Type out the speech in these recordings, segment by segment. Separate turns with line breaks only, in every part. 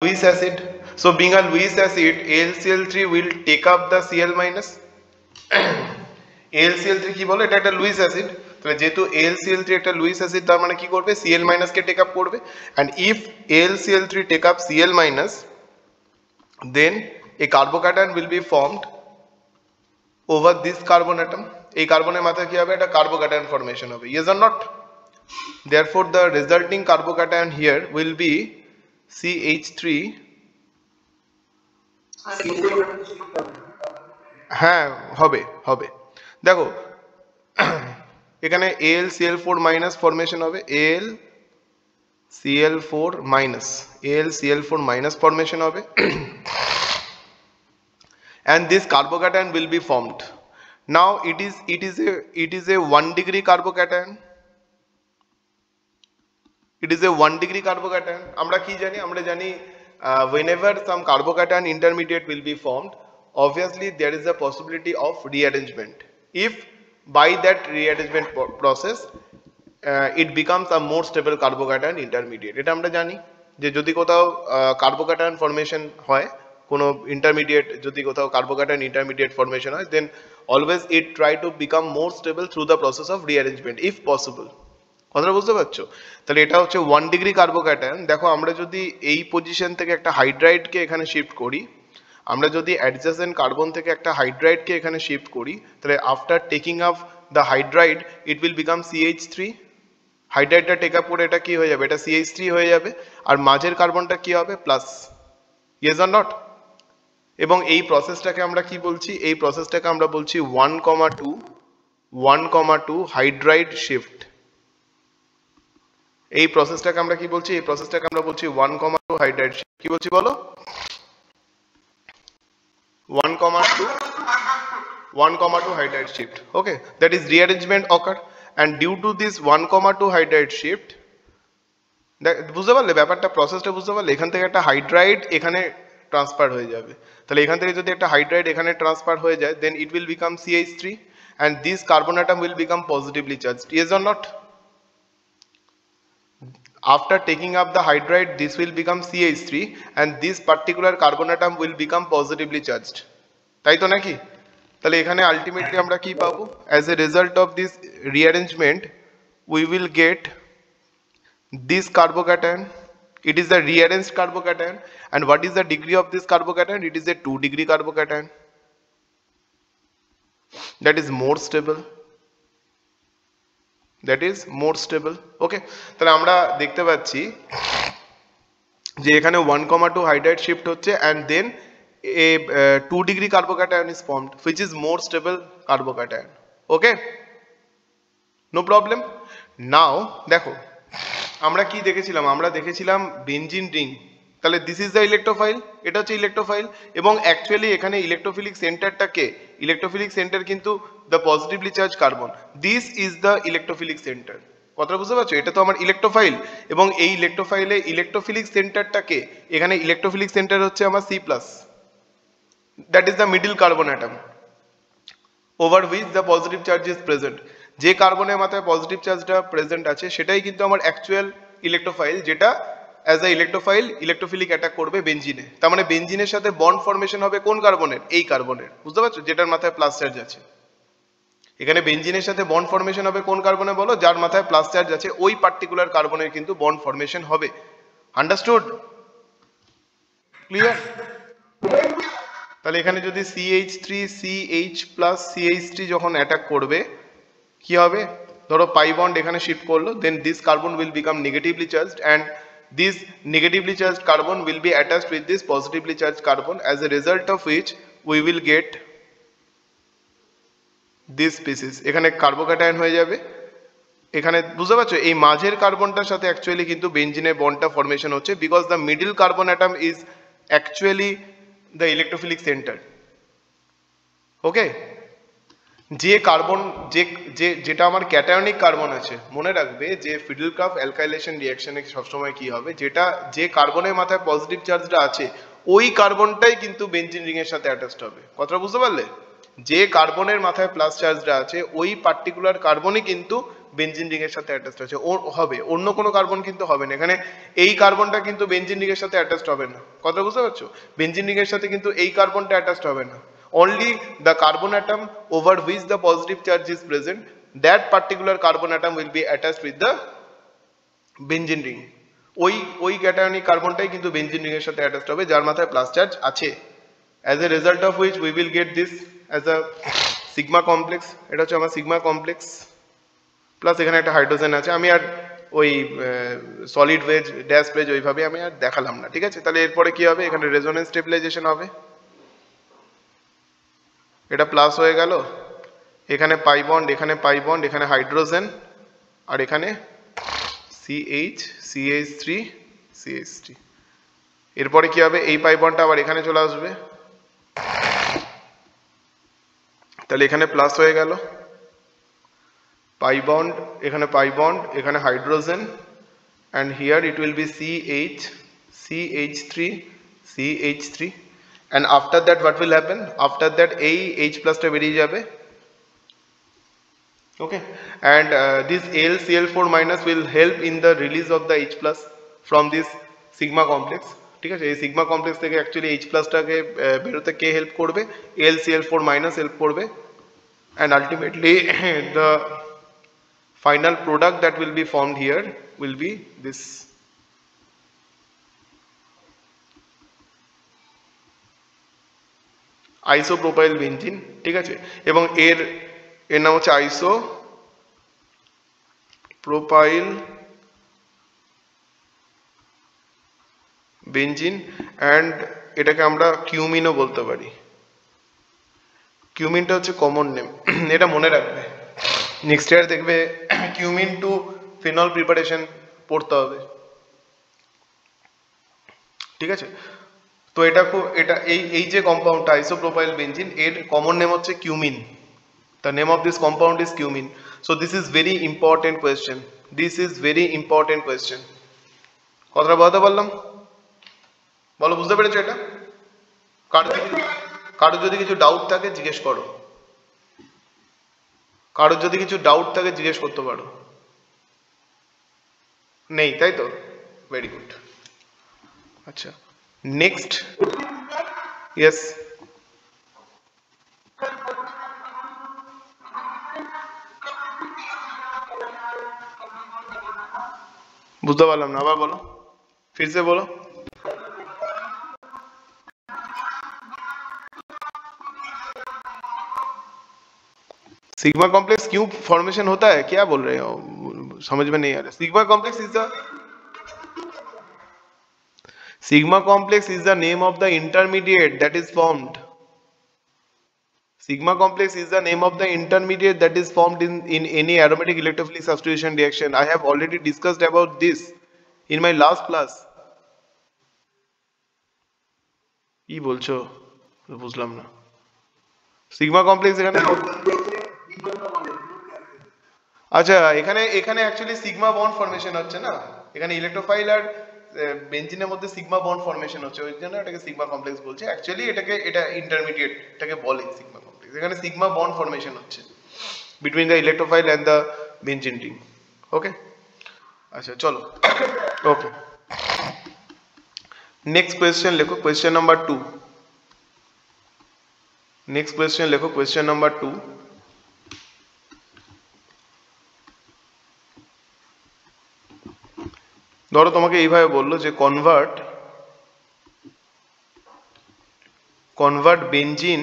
Lewis acid. So being a Lewis acid, AlCl3 will take up the Cl minus. AlCl3 কি বলে, এটা একটা Luis acid, তাহলে যেহেতু AlCl3 একটা লুইস অ্যাসিড, তার মানে কি করবে, Cl minus কে টেক আপ করবে, and if AlCl3 take up Cl minus, then a carbocation will be formed over this carbon atom. এই কার্বনের মাথায় কি হবে, একটা কার্বোক্যাটায়ন ফর্মেশন হবে, yes or not? Therefore the resulting carbocation here will be CH3. হ্যাঁ হবে হবে, দেখো এখানে AlCl4 মাইনাস ফর্মেশন হবে, AlCl4 মাইনাস ফর্মেশন হবে and this carbocation will be formed. Now it is a 1 degree carbocation. It is a 1 degree carbocation. আমরা কি জানি, আমরা জানি whenever some carbocation intermediate will be formed, obviously there is a possibility of rearrangement. If by that rearrangement process it becomes a more stable carbocation intermediate. এটা আমরা জানি যে যদি কোথাও carbocation formation হয়, কোনো intermediate যদি কোথাও carbocation intermediate formation হয়, then always it try to become more stable through the process of rearrangement if possible. কথাটা বুঝতে পারছো? তাহলে এটা হচ্ছে 1 ডিগ্রি কার্বোক্যাটায়ন। দেখো আমরা যদি এই পজিশন থেকে একটা হাইড্রাইডকে এখানে শিফট করি, আমরা যদি অ্যাডজাসেন্ট কার্বন থেকে একটা হাইড্রাইডকে এখানে শিফট করি, তাহলে after taking up the hydride it will become CH3। হাইড্রাইডটা টেক আপ করে এটা কি হয়ে যাবে, এটা CH3 হয়ে যাবে, আর মাঝের কার্বনটা কি হবে, প্লাস, ইয়েস অর নট? এবং এই প্রসেসটাকে আমরা কি বলছি, এই প্রসেসটাকে আমরা বলছি 1,2 হাইড্রাইড শিফট। এই প্রসেসটাকে আমরা কি বলছি, এই প্রসেসটাকে আমরা বলছি 1,2 হাইড্রাইড শিফট। কি বলছি বলো, 1,2 hydride shift. Okay, that is rearrangement ochre, and due to this 1,2 hydride shift, বুঝতে পারলে ব্যাপারটা, প্রসেসটা বুঝতে পারলে? এখান থেকে একটা হাইড্রাইড এখানে ট্রান্সফার হয়ে যাবে, তাহলে এখান থেকে যদি একটা হাইড্রাইড এখানে ট্রান্সফার হয়ে যায়, then it will become CH3 and this carbon atom will become positively charged, yes or not? After taking up the hydride, this will become CH3 and this particular carbon atom will become positively charged, তাই তো নাকি? তাহলে এখানে ultimately আমরা কি পাবো, as a result of this rearrangement we will get this carbocation. It is the rearranged carbocation, and what is the degree of this carbocation? It is a 2 degree carbocation, that is more stable, okay? তাহলে আমরা দেখতে পাচ্ছি যে এখানে 1,2 hydride shift হচ্ছে and then a 2 degree carbocation is formed which is more stable carbocation, okay, no problem. Now দেখো আমরা কি দেখেছিলাম, আমরা দেখেছিলাম বেনজিন রিং, তাহলে দিস ইজ দ্য ইলেকট্রোফাইল, এটা হচ্ছে ইলেকট্রোফাইল, এবং অ্যাকচুয়ালি এখানে ইলেকট্রোফিলিক সেন্টারটাকে, ইলেকট্রোফিলিক সেন্টার কিন্তু the positively charge carbon, this is the electrophilic centre. কথাটা বুঝতে পারছো? এটা তো আমার ইলেকট্রোফাইল, এবং এই ইলেকট্রোফাইলে ইলেকট্রোফিলিক সেন্টারটাকে, এখানে ইলেকট্রোফিলিক সেন্টার হচ্ছে আমার C+, that is the middle carbon atom over which the positive charge is present. যে কার্বনের মাথায় পজিটিভ চার্জটা প্রেজেন্ট আছে সেটাই কিন্তু আমার অ্যাকচুয়াল ইলেকট্রোফাইল, যেটা as a electrophile electrophilic attack করবে বেনজিনে। তার মানে বেনজিনের সাথে বন্ড ফর্মেশন হবে কোন কার্বনের, এই কার্বনের, বুঝতে পারছো, যেটার মাথায় প্লাস চার্জ আছে। এখানে বেনজিনের সাথে বন্ড ফর্মেশন হবে কোন কার্বনে বলো, যার মাথায় প্লাস চার্জ আছে, ওই পার্টিকুলার কার্বনের কিন্তু বন্ড ফর্মেশন হবে। আন্ডারস্টুড? ক্লিয়ার? তাহলে এখানে যদি CH3 CH প্লাস CH3 যখন অ্যাটাক করবে কি হবে, ধরো পাই বন্ড এখানে শিফট করলো, then this carbon will become negatively charged and this negatively charged carbon will be attached with this positively charged carbon, as a result of which we will get this species। এখানে carbocation হয়ে যাবে, এখানে বুঝতে পারছো এই মাঝের কার্বনটার সাথে actually কিন্তু বেনজিনের বন্ডটা ফর্মেশন হচ্ছে, because the middle carbon atom is actually the electrophilic centre, okay? যে কার্বন যেটা আমার ক্যাটায়নিক কার্বন আছে, মনে রাখবে যে ফিডেলক্রাফট অ্যালকাইলেশন রিঅ্যাকশনে সবসময় কি হবে, যেটা যে কার্বনের মাথায় পজিটিভ চার্জটা আছে ওই কার্বনটাই কিন্তু বেনজিন রিং এর সাথে অ্যাটাচড হবে। কথাটা বুঝতে পারলে? যে কার্বনের মাথায় প্লাস চার্জটা আছে ওই পার্টিকুলার কার্বনই কিন্তু বেনজিন রিং এর সাথে অ্যাটাচড আছে, ও হবে, অন্য কোনো কার্বন কিন্তু হবে না। এখানে এই কার্বনটা কিন্তু বেনজিন রিং এর সাথে অ্যাটাচড হবে না, কথা বুঝতে পারছো? বেনজিন রিং এর সাথে কিন্তু এই কার্বনটা অ্যাটাচড হবে না। only the carbon atom over which the positive charge is present, that particular carbon atom will be attached with the benzene ring. ওই ক্যাটায়নিক কার্বনটাই কিন্তু বেনজিন রিং এর সাথে অ্যাটাচড হবে যার মাথায় প্লাস চার্জ আছে। as a result of which we will get this as a sigma complex। এটা হচ্ছে আমার সিগমা কমপ্লেক্স, প্লাস এখানে একটা হাইড্রোজেন আছে। আমি আর ওই সলিড ওয়েজ ড্যাশ ওয়েজ ওইভাবে আমি আর দেখালাম না, ঠিক আছে? তাহলে এরপরে কি হবে, এখানে রেজোনেন্স স্টেবিলাইজেশন হবে, এটা প্লাস হয়ে গেল, এখানে পাই বন্ড, এখানে পাই বন্ড, এখানে হাইড্রোজেন, আর এখানে CH CH3 CH3। এরপরে কি হবে, এই পাই বন্ডটা আবার এখানে চলে আসবে, তাহলে এখানে প্লাস হয়ে গেল, পাই বন্ড, এখানে পাই বন্ড, এখানে hydrogen, and here it will be CH CH3 CH3, and after that what will happen, after that এই H plus টা বেরিয়ে যাবে, okay, and this AlCl4 minus will help in the release of the H plus from this sigma complex, ঠিক আছে? এই sigma complex থেকে actually H plus টাকে বেরোতে কে হেল্প করবে, AlCl4 minus হেল্প করবে, and ultimately the final product that will be formed here will be this isopropyl benzene, ঠিক আছে? এবং এর নাম হচ্ছে আইসোপ্রোপাইল বেনজিন, অ্যান্ড এটাকে আমরা কিউমিনও বলতে পারি। কিউমিনটা হচ্ছে কমন নেম, এটা মনে রাখবে, নেক্সট ইয়ার দেখবে কিউমিন টু ফিনল প্রিপারেশন পড়তে হবে, ঠিক আছে? তো এটা এই যে কম্পাউন্ডটা আইসোপ্রোপাইল বেনজিন, এর কমন নেম হচ্ছে cumin. The name of this compound is cumin. So this is very important question. This is very important question. কথাটা বলতে পারলাম? বলো, বুঝতে পেরেছো এটা? কারোর যদি কিছু ডাউট থাকে জিজ্ঞেস করো, কারোর যদি কিছু ডাউট থাকে জিজ্ঞেস করতে পারো। নেই, তাই তো? Very good. আচ্ছা, নেক্সট, ইয়েস, বুঝতে পারলাম না, আবার বলো, ফিরসে বলো। सिग्मा कॉम्प्लेक्स क्यों फॉर्मेशन होता है, क्या बोल रहे हो, समझ में नहीं आ रहा। Sigma complex is the name of the intermediate that is formed. Sigma complex is the name of the intermediate that is formed in any aromatic electrophilic substitution reaction. I have already discussed about this in my last class. কি বলছো, বুঝলাম না। Sigma complex এখানে, আচ্ছা, এখানে actually sigma bond formation হচ্ছে না, এখানে ইলেকট্রোফাইল আর বেনজিনের মধ্যে সিগমা বন্ড ফর্মেশন হচ্ছে, ওই জন্য এটাকে সিগমা কমপ্লেক্স বলছে। অ্যাকচুয়ালি এটা ইন্টারমিডিয়েট, এটাকে বলে সিগমা কমপ্লেক্স। এখানে সিগমা বন্ড ফর্মেশন হচ্ছে between the electrophile and the benzene ring, okay? আচ্ছা চলো, ওকে, নেক্সট কোয়েশ্চেন লেখো, কোয়েশ্চেন নাম্বার 2। নেক্সট কোয়েশ্চেন লেখো, কোয়েশ্চেন নাম্বার 2। ধরো তোমাকে এইভাবে বললো যে convert benzene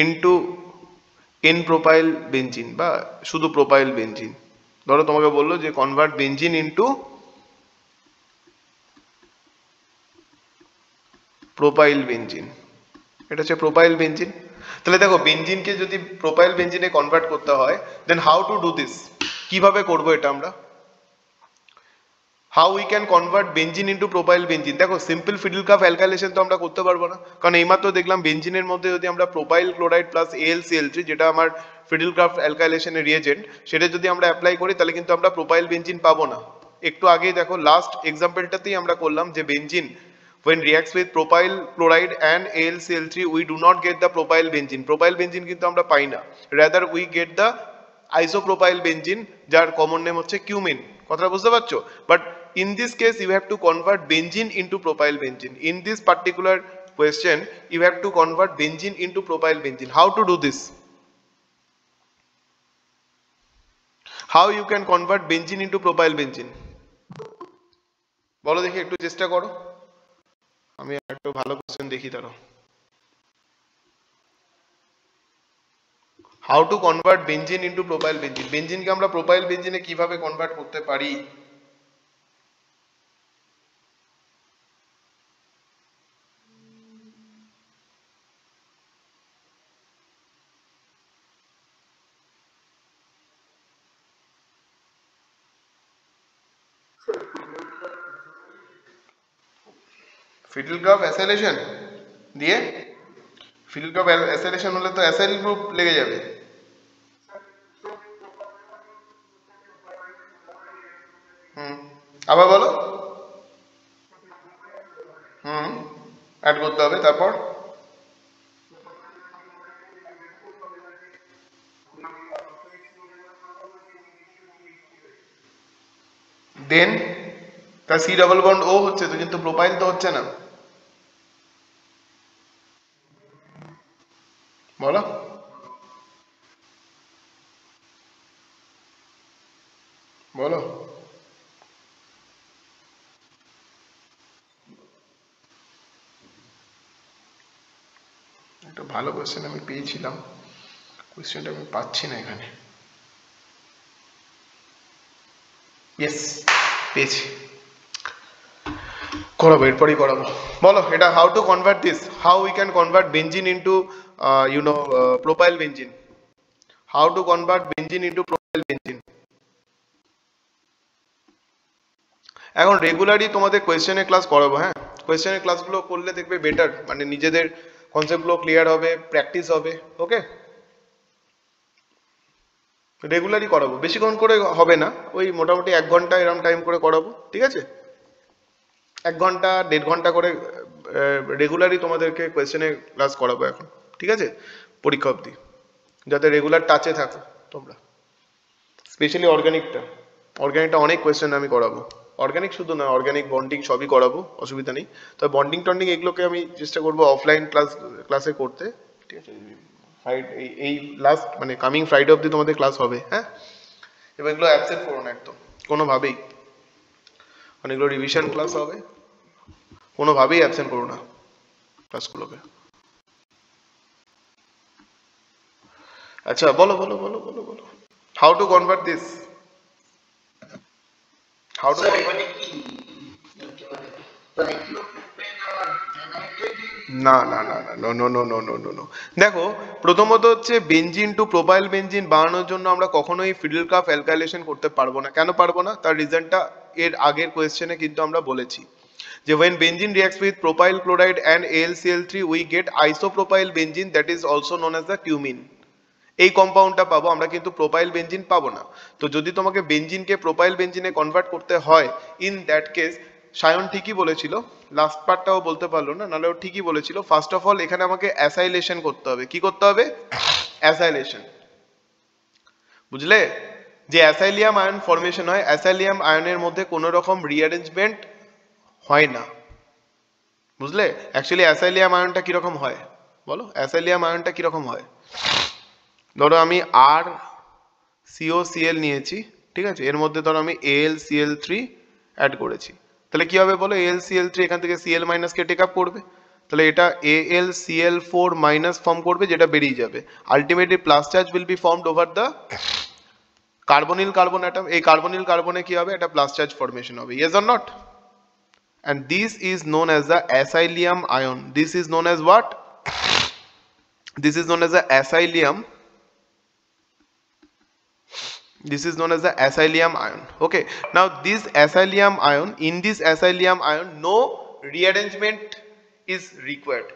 into n propyl benzene বা শুধু প্রোপাইল বেনজিন। ধরো তোমাকে বললো যে convert benzene into propyl benzene, এটা হচ্ছে প্রোপাইল বেনজিন। তাহলে দেখো, বেনজিনকে যদি প্রোপাইল বেনজিনে কনভার্ট করতে হয়, then how to do this, কিভাবে করবো এটা আমরা, how we can convert benzene into propyl benzene. দেখো, সিম্পল ফিডেলক্রাফট অ্যালকাইলেশন তো আমরা করতে পারবো না, কারণ এইমাত্র দেখলাম বেনজিনের মধ্যে যদি আমরা প্রোপাইল ক্লোরাইড প্লাস AlCl3, যেটা আমার ফিডেলক্রাফট অ্যালকাইলেশনের রিয়েজেন্ট, সেটা যদি আমরা অ্যাপ্লাই করি তাহলে কিন্তু আমরা প্রোপাইল বেনজিন পাবো না। একটু আগেই দেখো, লাস্ট এক্সাম্পলটাতেই আমরা করলাম যে benzene when reacts with propyl chloride and AlCl3 we do not get the propyl benzene, propyl benzene কিন্তু আমরা পাই না, rather we get the isopropyl benzene যার কমন নেম হচ্ছে কিউমিন। কথাটা বুঝতে পারছো? But in this case you have to convert benzene into propyl benzene. In this particular question you have to convert benzene into propyl benzene. How to do this? How you can convert benzene into propyl benzene? বলো দেখি, একটু চেষ্টা করো। আমি একটু ভালো question দেখি তারও। How to convert benzene into propyl benzene? বেঞ্জিনকে আমরা প্রোপাইল বেঞ্জিনে কিভাবে কনভার্ট করতে পারি? ফিডেলগ্রাফ অ্যাসাইলেশন দিয়ে, ফিডেলগ্রাফ অ্যাসাইলেশন হলে তো অ্যাসাইল গ্রুপ লেগে যাবে। হুম, আবার বলো। হুম, অ্যাড করতে হবে, তারপর দেন তার সি ডাবল বন্ড ও হচ্ছে তো, কিন্তু প্রোপাইল তো হচ্ছে না। বলো। বলো। একটা ভালো কোয়েশ্চেন আমি পেয়েছিলাম, কোয়েশ্চেনটা আমি পাচ্ছি না এখানে। ইয়েস, পেয়েছি, করাবো, এরপরই করাবো। বলো এটা, how to convert this, how we can convert benzene into propyl benzene, how to convert benzene into propyl benzene. এখন রেগুলারই তোমাদের কোয়েশ্চেনের ক্লাস করাবো, হ্যাঁ, কোয়েশ্চেনের ক্লাসগুলো করলে দেখবে বেটার, মানে নিজেদের কনসেপ্টগুলো ক্লিয়ার হবে, প্র্যাকটিস হবে। ওকে, রেগুলারই করাবো, বেশিক্ষণ করে হবে না, ওই মোটামুটি 1 ঘন্টা এরম টাইম করে করাবো, ঠিক আছে? 1 ঘন্টা 1.5 ঘন্টা করে রেগুলারই তোমাদেরকে কোয়েশ্চেনের ক্লাস করাবো এখন, ঠিক আছে, পরীক্ষা অবধি, যাতে রেগুলার টাচে থাকো তোমরা। স্পেশালি অর্গানিকটা, অর্গানিকটা অনেক কোয়েশ্চেন আমি করাবো, অর্গানিক শুধু না, অর্গানিক বন্ডিং সবই করাবো, অসুবিধা নেই। তবে বন্ডিং টন্ডিং এগুলোকে আমি চেষ্টা করবো অফলাইন ক্লাসে করতে, ঠিক আছে? এই লাস্ট মানে কামিং ফ্রাইডে অবধি তোমাদের ক্লাস হবে, হ্যাঁ? এবার এগুলো অ্যাবসেন্ট করো না একদম, কোনোভাবেই। অনেকগুলো রিভিশন ক্লাস হবে, কোনোভাবেই অ্যাবসেন্ট করো না ক্লাসগুলোকে। আচ্ছা, বলো বলো বলো বলো বলো, how to convert this, how to, না না না না, no no no no no no no. দেখো, প্রথমত হচ্ছে বেঞ্জিন টু প্রোপাইল বেঞ্জিন বানানোর জন্য আমরা কখনোই ফিডেলক্রাফ অ্যালকাইলেশন করতে পারবো না। কেন পারবো না, তার রিজনটা এর আগের কোয়েশ্চেনে কিন্তু আমরা বলেছি যে when benzene reacts with propyl chloride and AlCl3 we get isopropyl benzene, that is also known as the cumene। এই কম্পাউন্ডটা পাবো আমরা, কিন্তু প্রোপাইল বেঞ্জিন পাবো না। তো যদি তোমাকে বেঞ্জিনকে প্রোপাইল বেঞ্জিনে কনভার্ট করতে হয়, ইন দ্যাট কেস সায়ন ঠিকই বলেছিল, লাস্ট পার্টটাও বলতে পারলো না, নাহলে ও ঠিকই বলেছিল। ফার্স্ট অফ অল এখানে আমাকে অ্যাসাইলেশন করতে হবে। কি করতে হবে? অ্যাসাইলেশন, বুঝলে? যে অ্যাসাইলিয়াম আয়ন ফর্মেশন হয়, অ্যাসাইলিয়াম আয়নের মধ্যে কোনো রকম রিঅ্যারেঞ্জমেন্ট হয় না, বুঝলে? অ্যাকচুয়ালি অ্যাসাইলিয়াম আয়নটা কিরকম হয় বলো, অ্যাসাইলিয়াম আয়নটা কিরকম হয়? ধরো আমি আর COCl নিয়েছি, ঠিক আছে, এর মধ্যে ধরো আমি AlCl3 অ্যাড করেছি, তাহলে কি হবে বলো? AlCl3 এখান থেকে Cl মাইনাস কে টেক আপ করবে, তাহলে এটা AlCl4 মাইনাস ফর্ম করবে, যেটা বেরিয়ে যাবে। Ultimately plus charge will be formed over the carbonyl carbon atom. এই কার্বনিল কার্বনে কি হবে? একটা প্লাস চার্জ ফর্মেশন হবে, yes or not? And this is known as the acylium ion. This is known as what? This is known as the acylium. This is known as the acylium ion. Okay, now this acylium ion, in this acylium ion no rearrangement is required.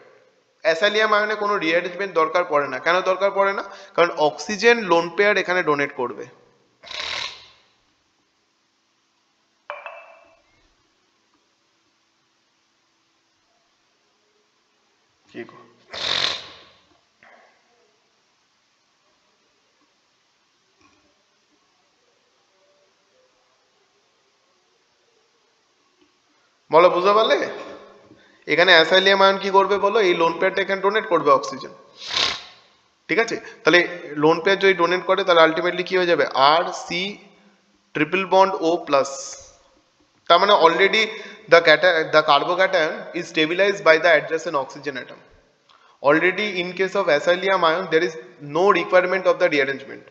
অ্যাসাইলিয়াম আয়নে কোনো rearrangement দরকার পড়ে না। কেন দরকার পড়ে না? কারণ oxygen lone pair এখানে ডোনেট করবে। কি গো? বলো বুঝতে পারলে? এখানে অ্যাসাইলিয়াম আয়ন কি করবে বলো, এই লোন পেয়ারটা এখানে ডোনেট করবে অক্সিজেন, ঠিক আছে? তাহলে লোন পেয়ার যদি ডোনেট করে তাহলে আলটিমেটলি কি হয়ে যাবে, আর সি ট্রিপল বন্ড ও প্লাস। তার মানে already the carbocation is stabilized by the adjacent oxygen atom. Already in case of acylium ion there is no requirement of the rearrangement.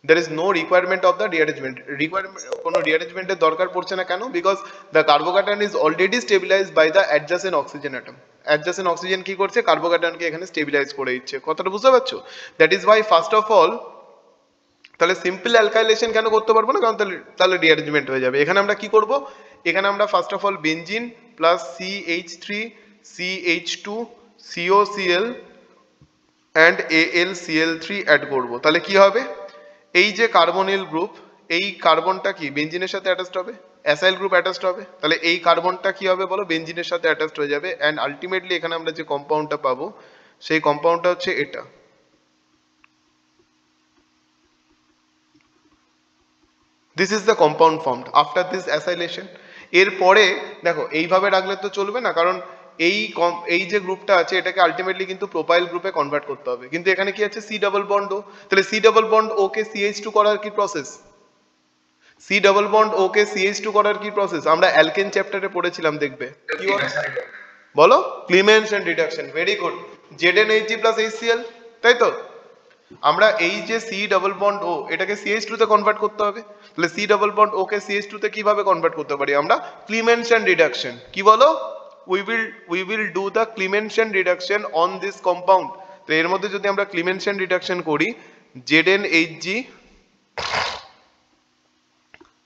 There is no requirement of the rearrangement. কোনো rearrangement এর দরকার পড়ছে না কেন? Because the carbocation is already stabilized by the adjacent oxygen atom. Adjacent oxygen কি করছে, কার্বোক্যাটায়নকে এখানে stabilise করে দিচ্ছে। কথাটা বুঝতে পারছো? That is why first of all তাহলে সিম্পল অ্যালকাইলেশন কেন করতে পারবো না, কারণ তাহলে রিঅ্যারেঞ্জমেন্ট হয়ে যাবে। এখানে আমরা কি করব, এখানে আমরা first of all benzene plus CH3 CH2 COCl and AlCl3 add করব। তাহলে কি হবে, এই যে কার্বনিল গ্রুপ, এই কার্বনটা কি বেনজিনের সাথে অ্যাটাচড হবে, অ্যাসাইল গ্রুপ অ্যাটাচড হবে, তাহলে এই কার্বনটা কি হবে বলো, বেনজিনের সাথে অ্যাটাচড হয়ে যাবে। অ্যান্ড আলটিমেটলি এখানে আমরা যে কম্পাউন্ডটা পাবো সেই কম্পাউন্ডটা হচ্ছে এটা। This is the compound formed after this acylation. এরপরে দেখো এইভাবে রাখলে তো চলবে না, কারণ এই যে গ্রুপটা আছে এটাকে আলটিমেটলি কিন্তু প্রোপাইল গ্রুপে কনভার্ট করতে হবে। কিন্তু এখানে কি আছে, সি ডাবল বন্ড ও, তাহলে সি ডাবল বন্ড ও কে CH2 করার কি প্রসেস, সি ডাবল বন্ড ও কে CH2 করার কি প্রসেস, আমরা অ্যালকেন চ্যাপ্টারে পড়েছিলাম, দেখবে কি বলো, বলো Clemmensen reduction. Very good, ZnHg plus HCl, তাই তো? আমরা এই যে সি ডাবল বন্ড ও এটাকে CH2 তে কনভার্ট করতে হবে, তাহলে সি ডাবল বন্ড ও কে CH2 তে কিভাবে কনভার্ট করতে পারি আমরা, ক্লিমেন্স এন্ড রিডাকশন। কি বলো, we will do the Clemens and reduction on this compound। তো এর মধ্যে যদি আমরা Clemens and reduction করি, ZnHg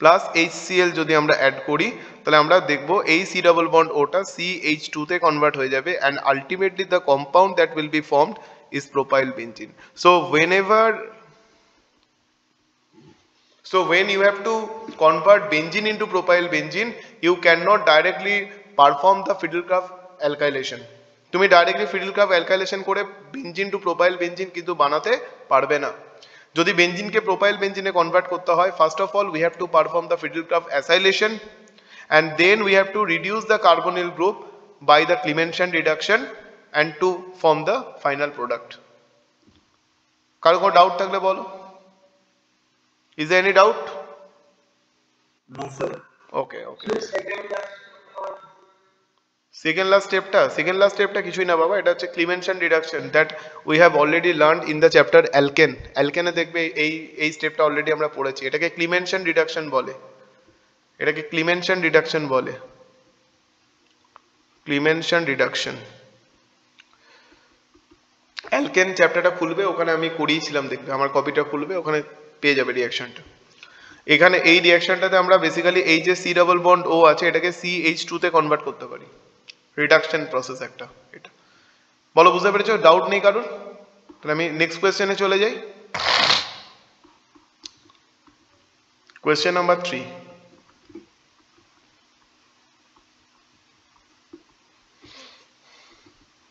প্লাস HCl যদি আমরা অ্যাড করি, তাহলে আমরা দেখবো এই সি ডাবল বন্ড ওটা CH2 তে কনভার্ট হয়ে যাবে, and ultimately the compound that will be formed is propyl benzene. So when you have to convert benzene into propyl benzene, you cannot directly perform the Friedel-Crafts alkylation. তুমি directly Friedel-Crafts alkylation করে benzene two propyl benzene কিন্তু বানাতে পারবে না। যদি বেনজিনকে propyl বেনজিনে convert করতে হয়, first of all we have to perform the Friedel-Crafts acylation, and then we have to reduce the carbonyl group by the Clemens reduction and to form the final product. কারো কোনো doubt থাকলে বলো। Is there any doubt?
No, sir.
Okay. Second last stepটা কিছুই না বাবা, এটা হচ্ছে Clemens reduction that we have already learned in the chapter alkane. Alkane দেখবে এই স্টেপটা অলরেডি আমরা পড়েছি। এটাকে Clemens reduction বলে, এটাকে Clemens reduction বলে, Clemens reduction। অ্যালকেন চ্যাপ্টারটা খুলবে, ওখানে আমি করিয়েছিলাম, দেখবে আমার কপিটা খুলবে, ওখানে পেয়ে যাবে রিঅ্যাকশনটা। এখানে এই রিঅ্যাকশনটাতে আমরা বেসিক্যালি এই যে সি ডাবল বন্ড ও আছে এটাকে CH2 তে কনভার্ট করতে পারি, রিডাকশন প্রসেস একটা এটা। বলো বুঝতে পেরেছো, ডাউট নেই কারোর? তাহলে আমি নেক্সট কোয়েশ্চেনে চলে যাই। কোয়েশ্চেন নাম্বার 3,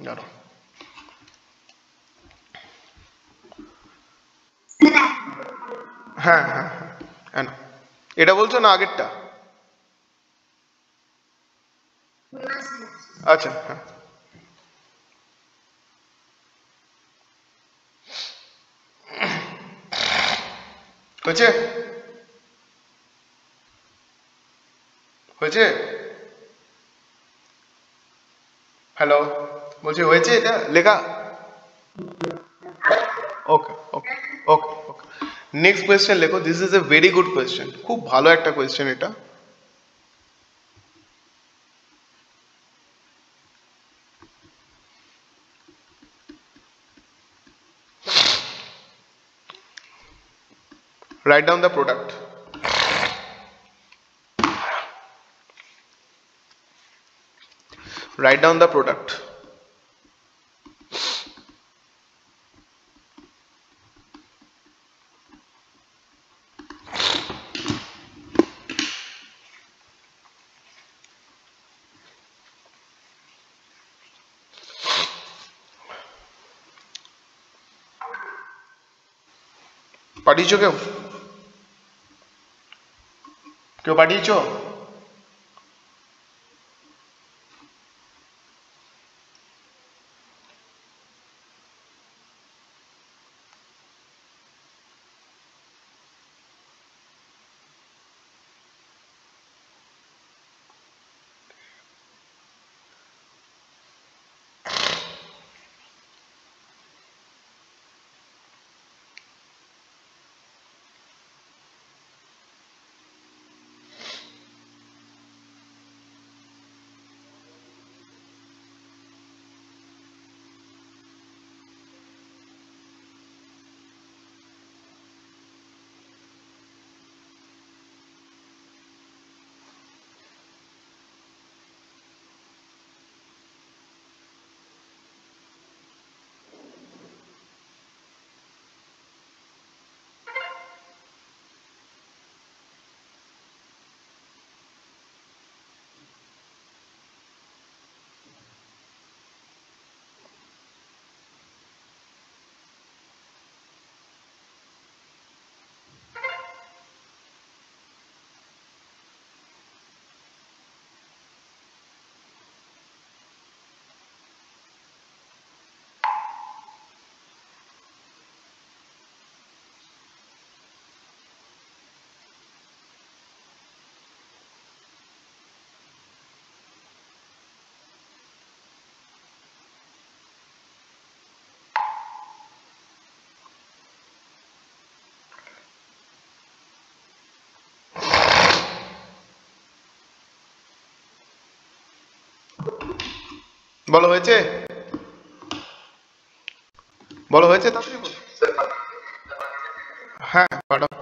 জানো হ্যাঁ, এটা বলছো না আগেরটা? আচ্ছা হ্যাঁ, হয়েছে হয়েছে, হ্যালো, বলছি হয়েছে এটা লেখা? ওকে। নেক্সট কোয়েশ্চেন লেখো, this is a very good question, খুব ভালো একটা কোয়েশ্চেন এটা। Write down the product. Write down the product. পাঠিয়েছো কেউ? কেউ পাঠিয়েছো? বলো হয়েছে, বলো হয়েছে তাড়াতাড়ি বলো।
স্যার
হ্যাঁ পাঠাও।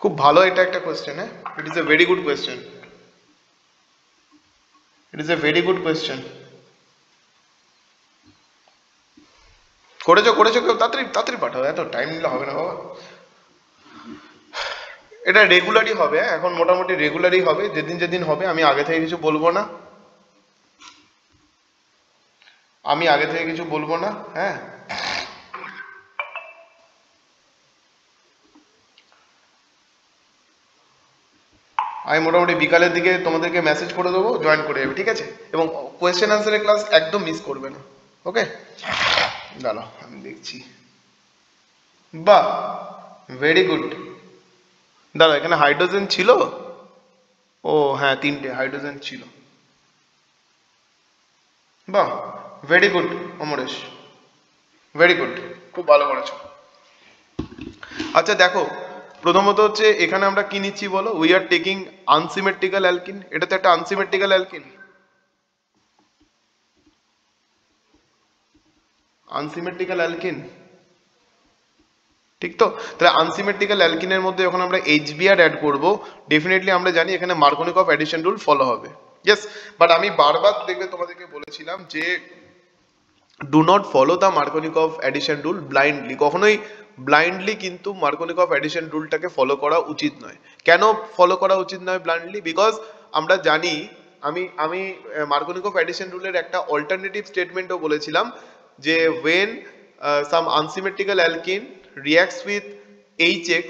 খুব ভালো, এটা একটা কোয়েশ্চেন। হ্যাঁ, it is a very good question, it is a very good question. করেছো করেছো কেউ? তাড়াতাড়ি তাড়াতাড়ি পাঠাও, এত টাইম নিলে হবে না বাবা। এটা রেগুলারই হবে, হ্যাঁ? এখন মোটামুটি রেগুলারই হবে, যেদিন যেদিন হবে। আমি আগে থেকে কিছু বলবো না, আমি আগে থেকে কিছু বলবো না, হ্যাঁ। আমি মোটামুটি বিকালের দিকে তোমাদেরকে মেসেজ করে দেবো, জয়েন করে যাবে, ঠিক আছে? এবং কোয়েশ্চেন আনসারের ক্লাস একদম মিস করবে না, ওকে? দাঁড়াও আমি দেখছি। বাহ, ভেরি গুড। দাঁড়াও, এখানে হাইড্রোজেন ছিল? ও হ্যাঁ, 3টে হাইড্রোজেন ছিল। বাহ, very good Amaresh, very good, খুব ভালো করেছো। আচ্ছা দেখো, প্রথমত হচ্ছে এখানে আমরা কি নিচ্ছি বলো? We are taking unsymmetrical alkyne. এটা তো একটা আনসিমেট্রিক্যাল অ্যালকিন, আনসিমেট্রিক্যাল অ্যালকিন, ঠিক তো? তাহলে আনসিমেট্রিক্যাল অ্যালকিনের মধ্যে যখন আমরা এইচবিআর অ্যাড করব, ডেফিনেটলি আমরা জানি এখানে মার্কোনিকভ অ্যাডিশন রুল ফলো হবে। ইয়েস, বাট আমি বারবার দেখবে তোমাদেরকে বলেছিলাম যে do not follow the Markovnikov addition rule blindly. কখনোই ব্লাইন্ডলি কিন্তু মার্কোনিকভ অ্যাডিশন রুলটাকে ফলো করা উচিত নয়। কেন ফলো করা উচিত নয় ব্লাইন্ডলি? বিকজ আমরা জানি, আমি মার্কোনিকভ অ্যাডিশন রুলের একটা অল্টারনেটিভ স্টেটমেন্টও বলেছিলাম যে when some unsymmetrical alkene reacts with HX,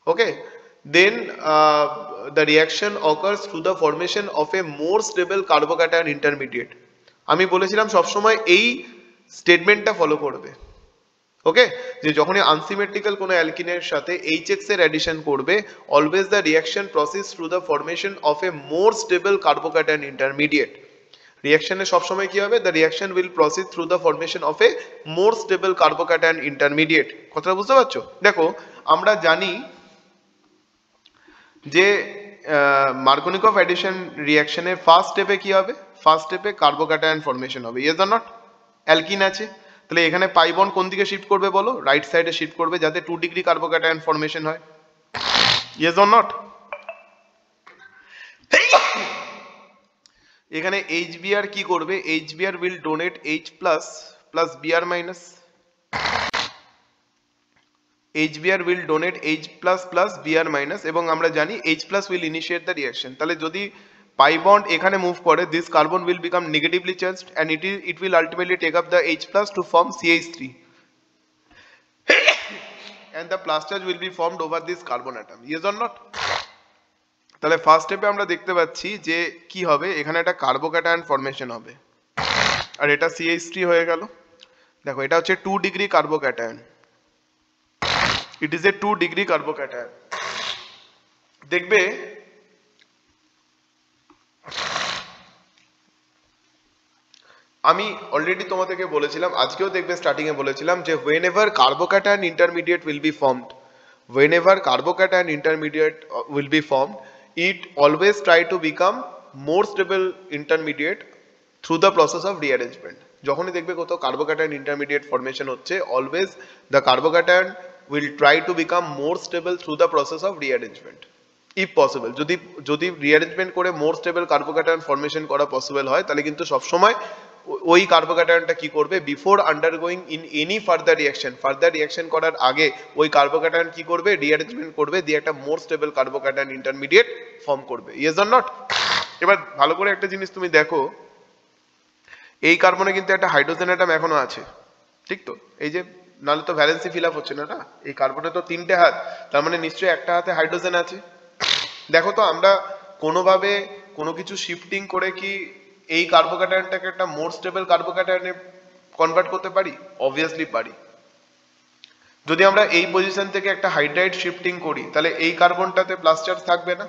okay, then the reaction occurs through the formation of a more stable carbocation intermediate. আমি বলেছিলাম সবসময় এই স্টেটমেন্টটা ফলো করবে, ওকে? যে যখনই আনসিমেট্রিক্যাল কোনো অ্যালকিনের সাথে HX এর অ্যাডিশন করবে, always the reaction process through the formation of a more stable carbocation intermediate. রিয়াকশনে সবসময় কি হবে? The reaction will proceed through the formation of a more stable carbocation intermediate. কথাটা বুঝতে পারছো? দেখো, আমরা জানি যে মার্কোনিকভ অ্যাডিশন রিয়াকশনের ফার্স্ট স্টেপে কি হবে? ফার্স্ট স্টেপে কার্বোক্যাটায়ন ফরমেশন হবে, ইয়েস অর নট? অ্যালকিন আছে, তাহলে এখানে পাই বন্ড কোন দিকে শিফট করবে বলো? রাইট সাইডে শিফট করবে, যাতে 2 ডিগ্রি কার্বোক্যাটায়ন ফরমেশন হয়, ইয়েস অর নট? এখানে HBr কি করবে? HBr will donate H plus plus Br minus, HBr will donate H plus plus Br minus, এবং আমরা জানি H plus will initiate the reaction। তাহলে যদি pi bond এখানে মুভ করে, this carbon will become negatively charged and it will ultimately take up the H plus to form CH3 and the plus charge will be formed over this carbon atom, yes or not? তাহলে first স্টেপে আমরা দেখতে পাচ্ছি যে কি হবে, এখানে একটা কার্বোক্যাটায়ন ফরমেশন হবে আর এটা CH3 হয়ে গেল। দেখো, এটা হচ্ছে 2 degree carbocation, it is a 2 degree carbocation. দেখবে আমি অলরেডি তোমাদেরকে বলেছিলাম, আজকেও দেখবে স্টার্টিং এ বলেছিলাম যে whenever carbocation intermediate will be formed, whenever carbocation intermediate will be formed, it always try to become more stable intermediate through the process of rearrangement। যখনই দেখবে কোথাও কার্বোক্যাটায়ন ইন্টারমিডিয়েট ফরমেশন হচ্ছে, always the carbocation will try to become more stable through the process of rearrangement if possible। যদি rearrangement করে মোর stable carbocation formation করা possible হয়, তাহলে কিন্তু সবসময় ওই কার্বোক্যাটায়নটা কি করবে? Before undergoing in any further reaction করার আগে ওই কার্বোক্যাটায়ন কি করবে? রিঅ্যারেঞ্জমেন্ট করবে, দিয়ে একটা মোর স্টেবল কার্বোক্যাটায়ন ইন্টারমিডিয়েট ফর্ম করবে, ইয়েস অর নট? এবার ভালো করে একটা জিনিস তুমি দেখো, এই কার্বনে কিন্তু একটা হাইড্রোজেন অ্যাটম এখনো আছে, ঠিক তো? এই যে, নাহলে তো ভ্যালেন্সি ফিল আপ হচ্ছে না, না? এই কার্বনে তো 3টে হাত, তার মানে নিশ্চয়ই একটা হাতে হাইড্রোজেন আছে। দেখো তো, আমরা কোনোভাবে কোনো কিছু শিফটিং করে কি এই কার্বোক্যাটায়নটাকে একটা মোর স্টেবল কার্বোক্যাটায়নে কনভার্ট করতে পারি? অবভিয়াসলি পারি। যদি আমরা এই পজিশন থেকে একটা হাইড্রাইড শিফটিং করি, তাহলে এই কার্বনটাতে প্লাস চার্জ থাকবে না,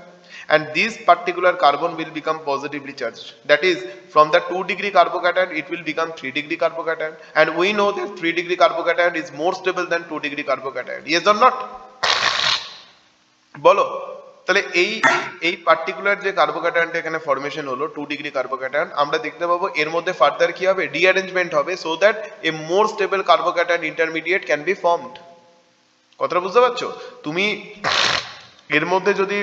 and this particular carbon will become positively charged, that is from the 2 degree carbocation it will become 3 degree carbocation, and we know that 3 degree carbocation is more stable than 2 degree carbocation, yes or not? বলো। তাহলে এই এই particular যে কার্বোক্যাটায়নটা এখানে formation হলো 2 degree carbocation, আমরা দেখতে পাবো এর মধ্যে ফার্দার কি হবে, রিঅ্যারেঞ্জমেন্ট হবে, so that a more stable carbocation intermediate can be formed. কথাটা বুঝতে পারছো? তুমি এর মধ্যে যদি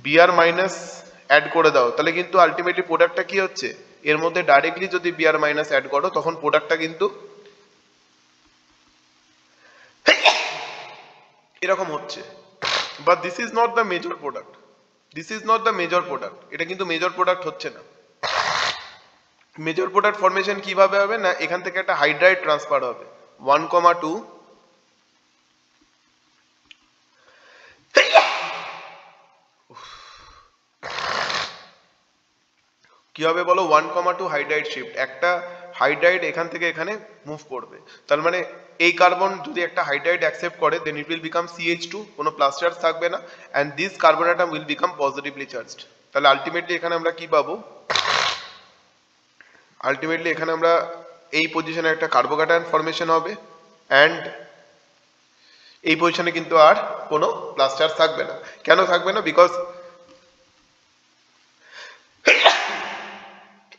বিআর মাইনাস অ্যাড করে দাও তাহলে কিন্তু আলটিমেটলি প্রোডাক্টটা কি হচ্ছে, এর মধ্যে ডাইরেক্টলি যদি বিআর মাইনাস অ্যাড করো তখন প্রোডাক্টটা কিন্তু এরকম হচ্ছে। But this is not the major product, this is not the major product, এটা কিন্তু মেজর প্রোডাক্ট হচ্ছে না। মেজর প্রোডাক্ট ফরমেশন কিভাবে হবে না, এখান থেকে একটা হাইড্রাইড ট্রান্সফার হবে 1,2 কি হবে বলো, 1,2 হাইড্রাইড শিফট, একটা হাইড্রাইড এখান থেকে এখানে মুভ করবে। তার মানে এই কার্বন যদি একটা হাইড্রাইড অ্যাকসেপ্ট করে দেন ইট উইল বিকাম CH2, কোনো প্লাস চার্জ থাকবে না, and this carbon atom will become positively charged. তাহলে আলটিমেটলি এখানে আমরা কি পাবো, আলটিমেটলি এখানে আমরা এই পজিশনে একটা কার্বোক্যাটায়ন ফরমেশন হবে, অ্যান্ড এই পজিশনে কিন্তু আর কোনো প্লাস চার্জ থাকবে না। কেন থাকবে না, বিকজ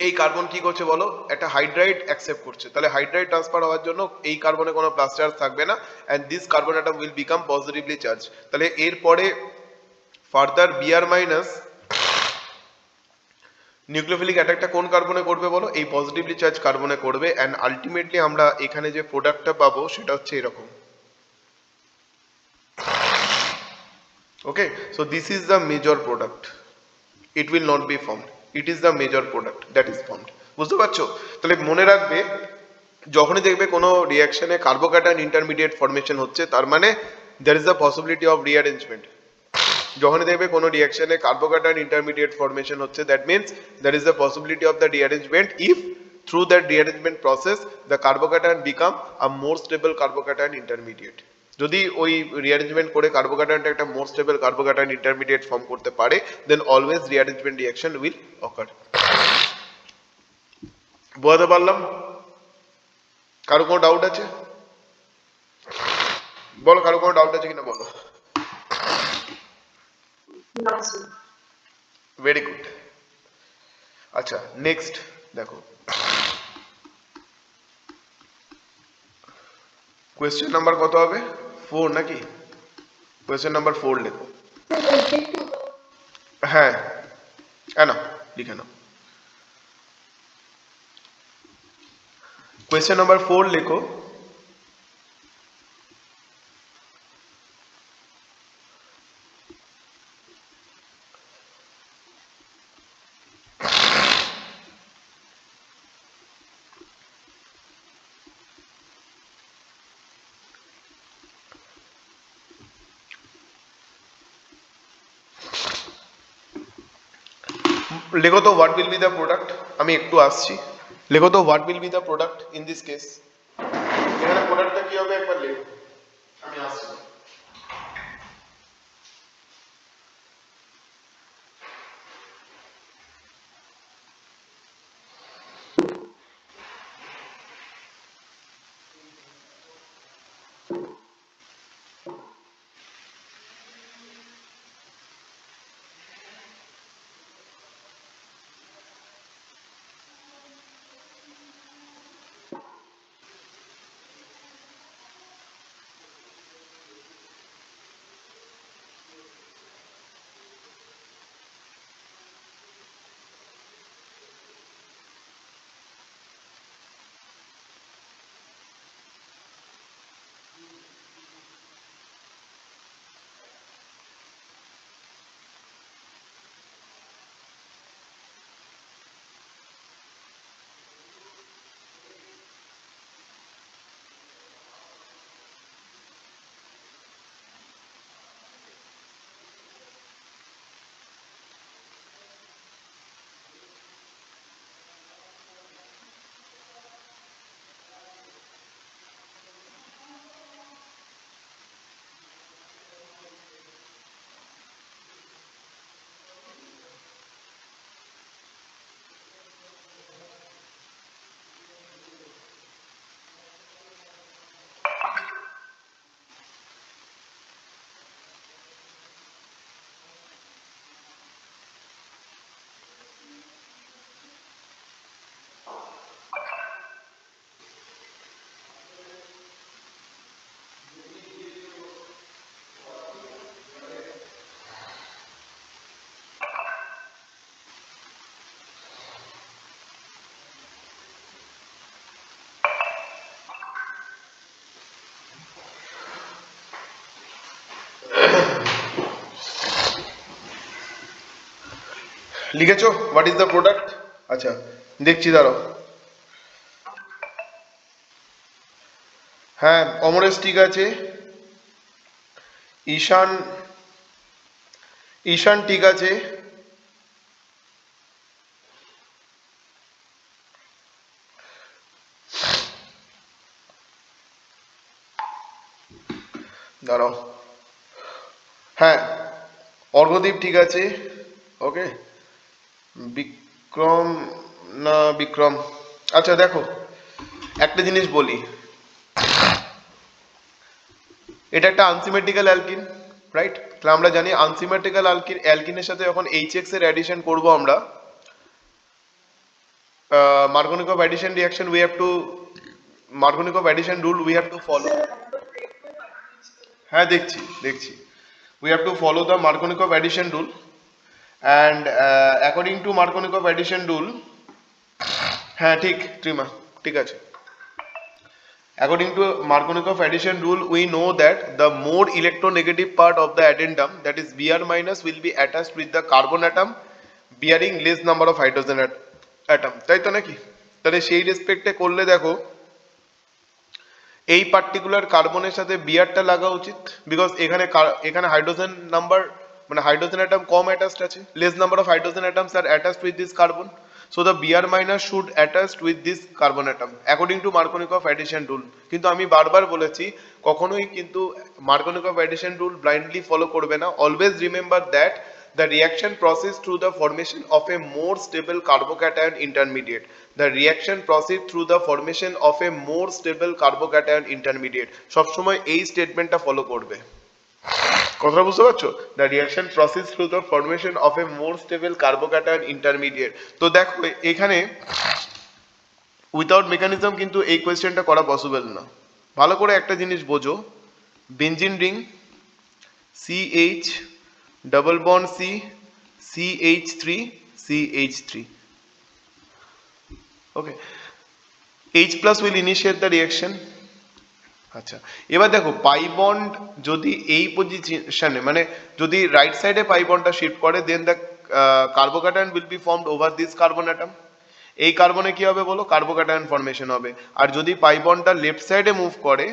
এই কার্বন কি করছে বলো, একটা হাইড্রাইড অ্যাকসেপ্ট করছে, তাহলে হাইড্রাইড ট্রান্সফার হওয়ার জন্য এই কার্বনে কোনো প্লাস চার্জ থাকবে না, and this carbon atom will become positively charge. তাহলে এরপরে ফার্দার বিআর মাইনাস নিউক্লিওফিলিক অ্যাটাকটা কোন কার্বনে করবে বলো, এই পজিটিভলি চার্জ কার্বনে করবে, অ্যান্ড আলটিমেটলি আমরা এখানে যে প্রোডাক্টটা পাবো সেটা হচ্ছে এরকম। Okay, so this is the major product, it will not be formed, it is the major product that is formed. বুঝতে পারছো? তাহলে মনে রাখবে যখনই দেখবে কোনো রিয়াকশনে কার্বোক্যাটায়ন ইন্টারমিডিয়েট ফরমেশন হচ্ছে তার মানে there is the possibility of rearrangement। যখনই দেখবে কোনো রিয়াকশনে কার্বোক্যাটায়ন ইন্টারমিডিয়েট ফরমেশন হচ্ছে that means there is the possibility of the rearrangement if through that rearrangement process the carbocation become a more stable carbocation intermediate। যদি ওই rearrangement করে কার্বোক্যাটায়নটা একটা মোর stable carbocation intermediate form করতে পারে দেন অলওয়েজ রিঅ্যারেঞ্জমেন্ট রিঅ্যাকশন উইল অকার। বোঝাতে পারলাম? কারো কোনো ডাউট আছে বলো, কারো কোনো ডাউট আছে কিনা বলো। Very good. আচ্ছা নেক্সট দেখো, কোয়েশ্চেন নাম্বার কত হবে, 4 নাকি? কোয়েশ্চেন নাম্বার 4 লেখো। হ্যাঁ না লিখে নাও, কোয়েশ্চেন নাম্বার 4 লেখো। লেখো তো what will be the product, আমি একটু আসছি। লেখো তো what will be the product in this case, এখানে প্রোডাক্টটা কি হবে একবার লেখো, আমি আসছি। লিখেছো হোয়াট ইজ দ্য প্রোডাক্ট? আচ্ছা দেখছি, দাঁড়াও। হ্যাঁ অমরেশ ঠিক আছে, ঈশান ঈশান ঠিক আছে, দাঁড়াও। হ্যাঁ অর্ঘদীপ ঠিক আছে, ওকে। বিক্রম, না বিক্রম, আচ্ছা দেখো একটা জিনিস বলি, এটা একটা আনসিমেট্রিক্যাল অ্যালকিন, রাইট? তাহলে আমরা জানি আনসিমেট্রিক্যাল অ্যালকিনের সাথে যখন এইচএক্স এর অ্যাডিশন করব আমরা, Markovnikov addition reaction we have to, Markovnikov addition rule we have to follow. হ্যাঁ দেখছি দেখছি, we have to follow the Markovnikov addition rule, and according to Markovnikov addition rule, হ্যাঁ ঠিক ত্রিমা ঠিক আছে, according to Markovnikov addition rule we know that the more electronegative part of the addendum, that is Br minus, will be attached with the carbon atom bearing less number of hydrogen atom, তাই তো নাকি? তাহলে সেই রেসপেক্টে করলে দেখো এই particular কার্বনের সাথে বিআরটা লাগা উচিত, বিকজ এখানে হাইড্রোজেন নাম্বার মানে হাইড্রোজেন অ্যাটম কম অ্যাটাচড আছে, less number of hydrogen atoms আর attached with this carbon, so the Br minus should attached with this carbon atom according to Markovnikov addition rule। কিন্তু আমি বারবার বলেছি কখনোই কিন্তু Markovnikov addition rule blindly follow করবে না, always remember that the reaction proceeds through the formation of a more stable carbocation intermediate. The reaction proceeds through the formation of a more stable carbocation intermediate. সবসময় এই স্টেটমেন্টটা follow করবে, কথা বুঝতে পারছো? The reaction proceeds through the formation of a more stable carbocation intermediate। তো দেখো এখানে without mechanism কিন্তু এই কোয়েশ্চেনটা করা পসিবল না। ভালো করে একটা জিনিস বোঝো, benzene ring CH double bond C CH3 CH3, okay, H plus will initiate the reaction। আচ্ছা এবার দেখো পাই বন্ড যদি এই পজিশনে মানে যদি রাইট সাইডে পাই বন্ডটা শিফট করে, then the carbocation will be formed over this carbon atom. এই কার্বনে কি হবে বলো? কার্বোক্যাটায়ন ফর্মেশন হবে। আর যদি পাই বন্ডটা লেফট সাইডে মুভ করে,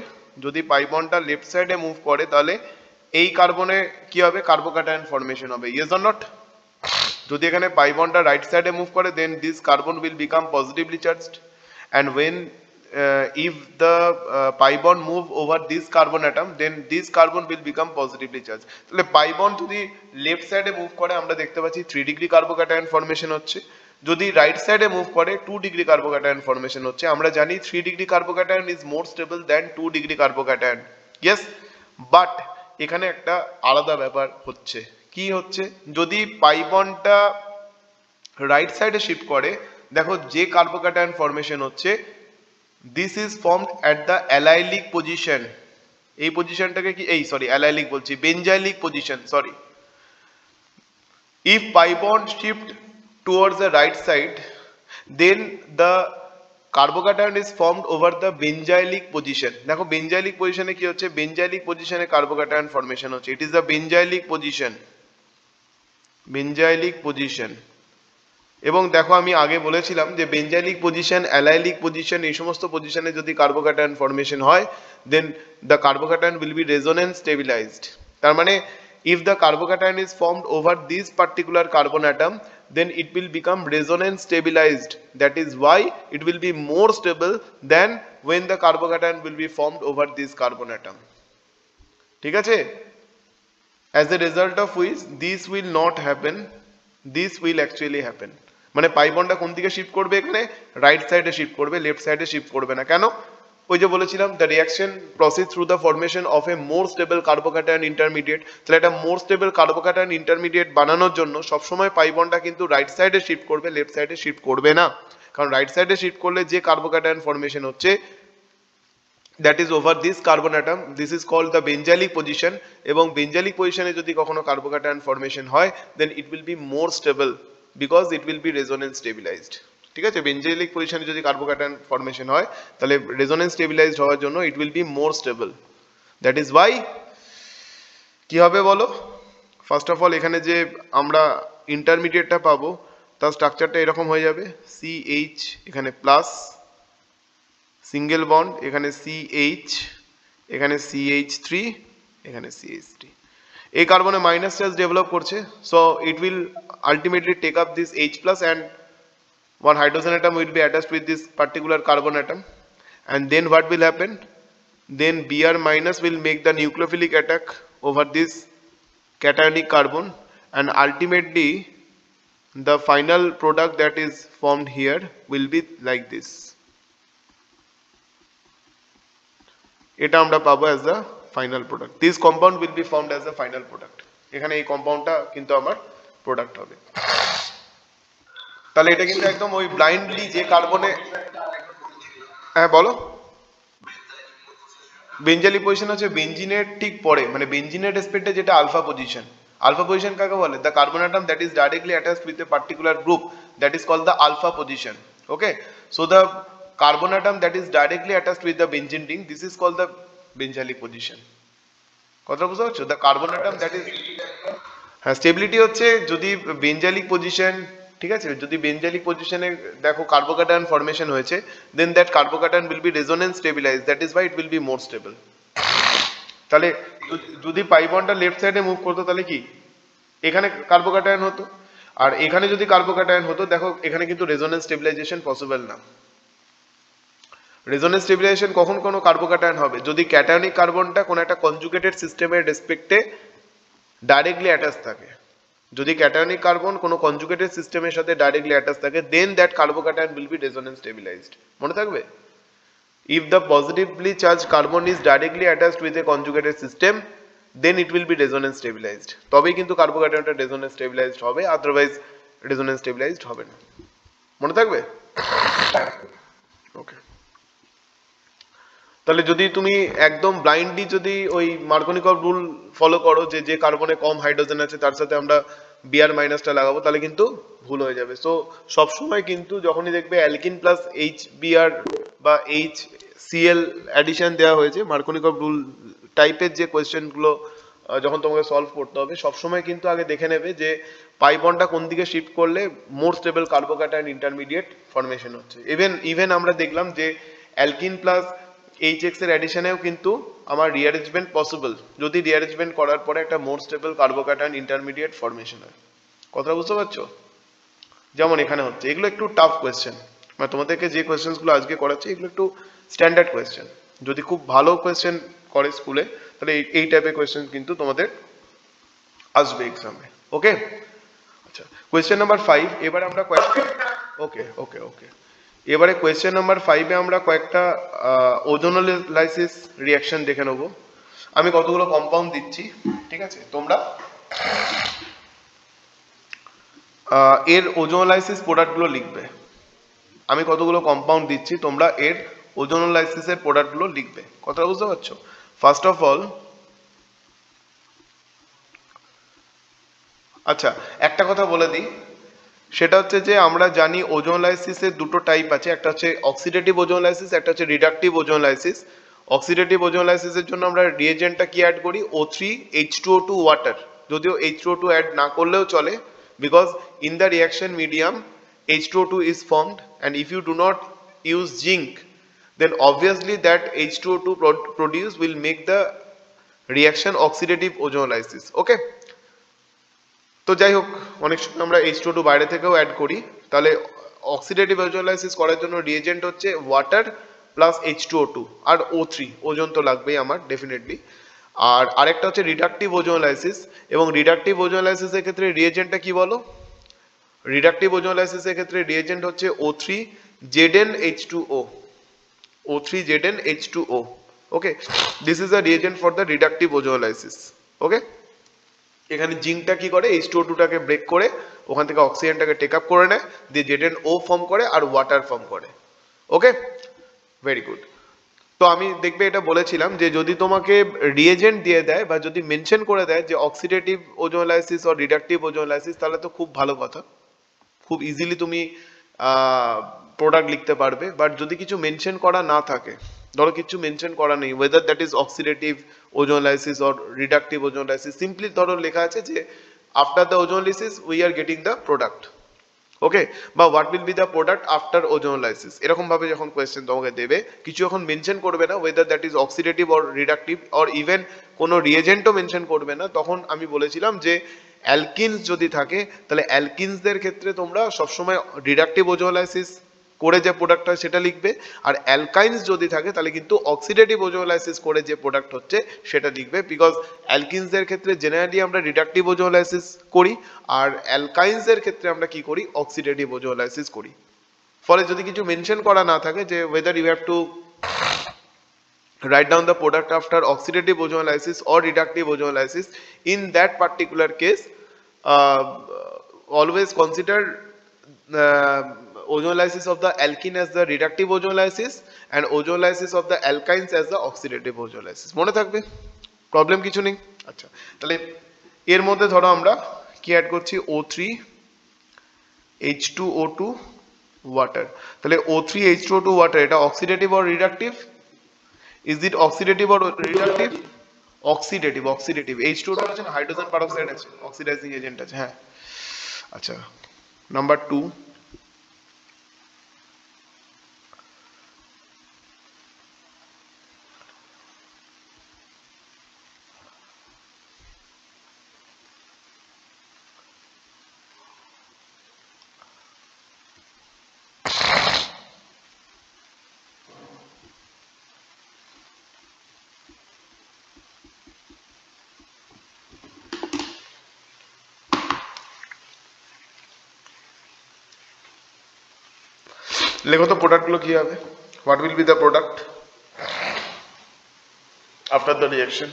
যদি পাই বন্ডটা লেফট সাইডে মুভ করে তাহলে এই কার্বনে কি হবে? কার্বোক্যাটায়ন ফর্মেশন হবে, ইয়েস অর নট? যদি এখানে পাই বন্ডটা রাইট সাইডে মুভ করে, then this carbon will become positively charged, and when if the pi bond move over this carbon atom, then this carbon will become positively charged। তাহলে pi bond যদি left সাইডে move করে আমরা দেখতে পাচ্ছি 3 degree carbocation formation হচ্ছে, যদি right সাইডে মুভ করে 2 ডিগ্রি কার্বোক্যাটায়ন ফর্মেশন হচ্ছে। আমরা জানি 3 degree carbocation is more stable than 2 degree carbocation, yes. But এখানে একটা আলাদা ব্যাপার হচ্ছে, কি হচ্ছে? যদি পাই বন্ডটা রাইট সাইডে শিফট করে, দেখো যে কার্বোক্যাটায়ন ফর্মেশন হচ্ছে, this is formed at the allylic position. এই পজিশনটাকে কি অ্যালাইলিক বলছি, benzylic position, sorry. If pi bond shift towards the right side, then the carbocation is formed over the benzylic position. দেখো benzylic পজিশনে কি হচ্ছে? বেঞ্জাইলিক পজিশনে কার্বোক্যাটায়ন ফর্মেশন হচ্ছে, it is the benzylic position, benzylic position. এবং দেখো আমি আগে বলেছিলাম যে বেঞ্জাইলিক পজিশন, অ্যালাইলিক পজিশন, এই সমস্ত পজিশনে যদি কার্বোক্যাটায়ন ফর্মেশন হয়, then the carbocation will be resonance stabilised. তার মানে if the carbocation is formed over this particular carbon atom, then it will become resonance stabilized, that is why it will be more stable than when the carbocation will be formed over this carbon atom, ঠিক আছে? as a result of which this will not happen, this will actually happen। মানে পাই বন্ডটা কোন দিকে shift করবে? এখানে right সাইডে shift করবে, left সাইডে শিফট করবে না। কেন? ওই যে বলেছিলাম the reaction proceed through the formation of a more stable carbocation intermediate. তাহলে একটা মোর স্টেবল কার্বোক্যাটায়ন ইন্টারমিডিয়েট বানানোর জন্য সবসময় পাই বন্ডটা কিন্তু রাইট সাইডে শিফট করবে, লেফট সাইডে শিফট করবে না। কারণ রাইট সাইডে শিফট করলে যে কার্বোক্যাটায়ন ফর্মেশন হচ্ছে, that is over this carbon atom, this is called the benzylic position. এবং বেঞ্জাইলিক পজিশনে যদি কখনো কার্বোক্যাটায়ন ফর্মেশন হয়, then it will be more stable because it will be resonance stabilised, ঠিক আছে? বেঞ্জাইলিক পজিশনে যদি কার্বোক্যাটায়ন ফর্মেশন হয়, তাহলে রেজোনেন্স স্টেবিলাইজড হওয়ার জন্য ইট will be more stable, that is Y কি হবে বলো? ফার্স্ট অফ অল এখানে যে আমরা ইন্টারমিডিয়েটটা পাবো, তার স্ট্রাকচারটা এরকম হয়ে যাবে, CH এখানে প্লাস সিঙ্গেল বন্ড, এখানে CH, এখানে CH3, এখানে CH3। এই কার্বনে মাইনাস চার্জ ডেভেলপ করছে, so it will ultimately take up this H plus and one hydrogen atom will be attached with this particular carbon atom, and then what will happen? Then Br minus will make the nucleophilic attack over this cationic carbon, and ultimately the final product that is formed here will be like this. এটা আমরা পাবো as the final product. This compound will be formed as the final product. এখানে এই কম্পাউন্ডটা কিন্তু আমার product হবে। তাহলে এটা কিন্তু একদম ওই ব্লাইন্ডলি যে কার্বনে, হ্যাঁ বলো, বেঞ্জালিক পজিশন হচ্ছে বেঞ্জিনের ঠিক পরে, মানে বেঞ্জিনের রেসপেক্টে যেটা আলফা পজিশন। আলফা পজিশন কাকে বলে? The carbon atom that is directly attached with a particular group, that is called the alpha position. Okay, so the carbon atom that is directly attached with the benzene ring, this is called the benzylic position. কথা বুঝতে পারছো? The carbon atom that is, হ্যাঁ stability হচ্ছে যদি বেঞ্জালিক position, ঠিক আছে, যদি বেঞ্জালিক পজিশনে দেখো কার্বোক্যাটায়ন ফর্মেশন হয়েছে, then that carbocation will be resonance stabilised, that is why it will be more stable. তাহলে যদি পাই বন্ডটা লেফট সাইডে মুভ করতো তাহলে কি এখানে কার্বোক্যাটায়ন হতো, আর এখানে যদি কার্বোক্যাটায়ন হতো, দেখো এখানে কিন্তু রেজোনেন্স স্টেবিলাইজেশন পসিবল না। রেজোনেন্স স্টেবিলাইজেশন কখন কোনো কার্বোক্যাটায়ন হবে? যদি ক্যাটায়নিক কার্বনটা কোনো একটা কনজুগেটেড সিস্টেমের রেসপেক্টে ডাইরেক্টলি অ্যাটাচ থাকে। যদি ক্যাটায়নিক কার্বন কোনো কনজুগেটেড সিস্টেমের সাথে ডাইরেক্টলি অ্যাটাচ থাকে, then that carbocation will be resonance stabilised. মনে থাকবে? If the positively charged carbon is directly attached with a conjugated system, then it will be resonance stabilized. তবেই কিন্তু কার্বোক্যাটায়নটা রেজোনেন্স স্টেবিলাইজড হবে, otherwise resonance stabilised হবে না। মনে থাকবে? ওকে, তাহলে যদি তুমি একদম ব্লাইন্ডলি যদি ওই মার্কোনিকভ রুল ফলো করো যে যে কার্বনে কম হাইড্রোজেন আছে তার সাথে আমরা Br মাইনাসটা লাগাবো, তাহলে কিন্তু ভুল হয়ে যাবে। সো সবসময় কিন্তু যখনই দেখবে অ্যালকিন প্লাস HBr বা HCl অ্যাডিশন দেওয়া হয়েছে, মার্কোনিকভ রুল টাইপের যে কোয়েশ্চেনগুলো যখন তোমাকে সলভ করতে হবে, সবসময় কিন্তু আগে দেখে নেবে যে পাই বন্ডটা কোন দিকে শিফট করলে মোর স্টেবল কার্বোক্যাটায়ন ইন্টারমিডিয়েট ফর্মেশন হচ্ছে। ইভেন আমরা দেখলাম যে অ্যালকিন প্লাস HX এর অ্যাডিশনেও কিন্তু আমার রিঅ্যারেঞ্জমেন্ট পসিবল, যদি রিঅ্যারেঞ্জমেন্ট করার পরে একটা মোর স্টেবল কার্বোক্যাটায়ন ইন্টারমিডিয়েট ফর্মেশন হয়। কথা বুঝতে পারছো? যেমন এখানে হচ্ছে, এগুলো একটু টাফ কোয়েশ্চেন, মানে তোমাদেরকে যে কোয়েশ্চেনগুলো আজকে করাচ্ছি এগুলো একটু স্ট্যান্ডার্ড কোয়েশ্চেন। যদি খুব ভালো কোয়েশ্চেন করে স্কুলে, তাহলে এই টাইপের কোয়েশ্চেন কিন্তু তোমাদের আসবে এক্সামে। ওকে, আচ্ছা, কোয়েশ্চেন নাম্বার 5। এবার আমরা ওকে ওকে ওকে এবারে কোয়েশ্চেন নাম্বার 5-এ আমরা কয়েকটা ওজোনোলাইসিস রিঅ্যাকশন দেখে নেব। আমি কতগুলো কম্পাউন্ড দিচ্ছি, ঠিক আছে, তোমরা এর ওজোনোলাইসিস প্রোডাক্টগুলো লিখবে। আমি কতগুলো কম্পাউন্ড দিচ্ছি, তোমরা এর ওজোনোলাইসিসের প্রোডাক্টগুলো লিখবে। কথা বুঝতে পারছো? ফার্স্ট অফ অল, আচ্ছা একটা কথা বলে দিই, সেটা হচ্ছে যে আমরা জানি ওজোনোলাইসিসের দুটো টাইপ আছে, একটা হচ্ছে অক্সিডেটিভ ওজোনোলাইসিস, একটা হচ্ছে রিডাকটিভ ওজোনোলাইসিস। অক্সিডেটিভ ওজোনোলাইসিসের জন্য আমরা রিএজেন্টটা কি অ্যাড করি? O3H2O2 water. যদিও H2O2 অ্যাড না করলেও চলে, because in the reaction medium H2O2 is formed, and if you do not use zinc, then obviously that H2O2 produced will make the reaction oxidative ozonolysis. Okay, তো যাই হোক, অনেক সময় আমরা H2O2 বাইরে থেকেও অ্যাড করি। তাহলে অক্সিডেটিভ ওজোনোলাইসিস করার জন্য রিএজেন্ট হচ্ছে ওয়াটার প্লাস H2O2 আর O3, ওজন তো লাগবেই আমার ডেফিনেটলি। আর আরেকটা হচ্ছে রিডাকটিভ ওজোনোলাইসিস, এবং রিডাকটিভ ওজোনোলাইসিসের ক্ষেত্রে রিএজেন্টটা কি বলো? রিডাকটিভ ওজোনোলাইসিসের ক্ষেত্রে রিএজেন্ট হচ্ছে O3ZnH2O, O3ZnH2O। Okay, this is the reagent for the reductive ozonolysis. Okay, এখানে জিঙ্কটা কি করে? H2O2টাকে ব্রেক করে ওখান থেকে অক্সিজেনটাকে টেক আপ করে নেয়, দিয়ে ZnO ফর্ম করে আর ওয়াটার ফর্ম করে। ওকে, ভেরি গুড। তো আমি দেখবে এটা বলেছিলাম যে যদি তোমাকে রিএজেন্ট দিয়ে দেয় বা যদি মেনশন করে দেয় যে oxidative ozonolysis or reductive ozonolysis, তাহলে তো খুব ভালো কথা, খুব ইজিলি তুমি প্রোডাক্ট লিখতে পারবে। বাট যদি কিছু মেনশন করা না থাকে, ধরো কিছু মেনশন করা নেই, whether that is oxidative ozonolysis or reductive ozonolysis, simply ধরো লেখা আছে যে after the ozonolysis we are getting the product. Okay, বা what will be the product after ozonolysis, এরকম ভাবে যখন কোয়েশ্চেন তোমাকে দেবে, কিছু যখন মেনশন করবে না weather that is oxidative or reductive or even কোনো রিয়েজেন্টও মেনশন করবে না, তখন আমি বলেছিলাম যে অ্যালকিনস যদি থাকে তাহলে অ্যালকিনসদের ক্ষেত্রে তোমরা সবসময় রিডাকটিভ ওজোনোলাইসিস করে যে প্রোডাক্ট হয় সেটা লিখবে, আর অ্যালকাইন্স যদি থাকে তাহলে কিন্তু অক্সিডেটিভ ওজোনোলাইসিস করে যে প্রোডাক্ট হচ্ছে সেটা লিখবে, বিকজ অ্যালকিনসদের ক্ষেত্রে জেনারেলি আমরা রিডাকটিভ ওজোনোলাইসিস করি, আর অ্যালকাইন্সের ক্ষেত্রে আমরা কি করি, অক্সিডেটিভ ওজোনোলাইসিস করি। ফলে যদি কিছু মেনশন করা না থাকে যে whether you have to write down the product after oxidative ozonolysis or reductive ozonolysis, in that particular case always consider ozonolysis of the alkene as the reductive ozonolysis and ozonolysis of the alkynes as the oxidative ozonolysis, মনে থাকবে, problem কিছু নেই। আচ্ছা, তাহলে এর মধ্যে ধরো আমরা কি অ্যাড করছি, O3 H2O2 ওয়াটার, তাহলে O3 H2O2 ওয়াটার এটা oxidative or reductive, is it oxidative or reductive, oxidative, oxidative, H2O2 আছে না, হাইড্রোজেন পারঅক্সাইড আছে, অক্সিডাইজিং এজেন্ট আছে, হ্যাঁ। আচ্ছা, নাম্বার 2, লেখো তো প্রোডাক্ট গুলো কি হবে, what will be the product after the reaction,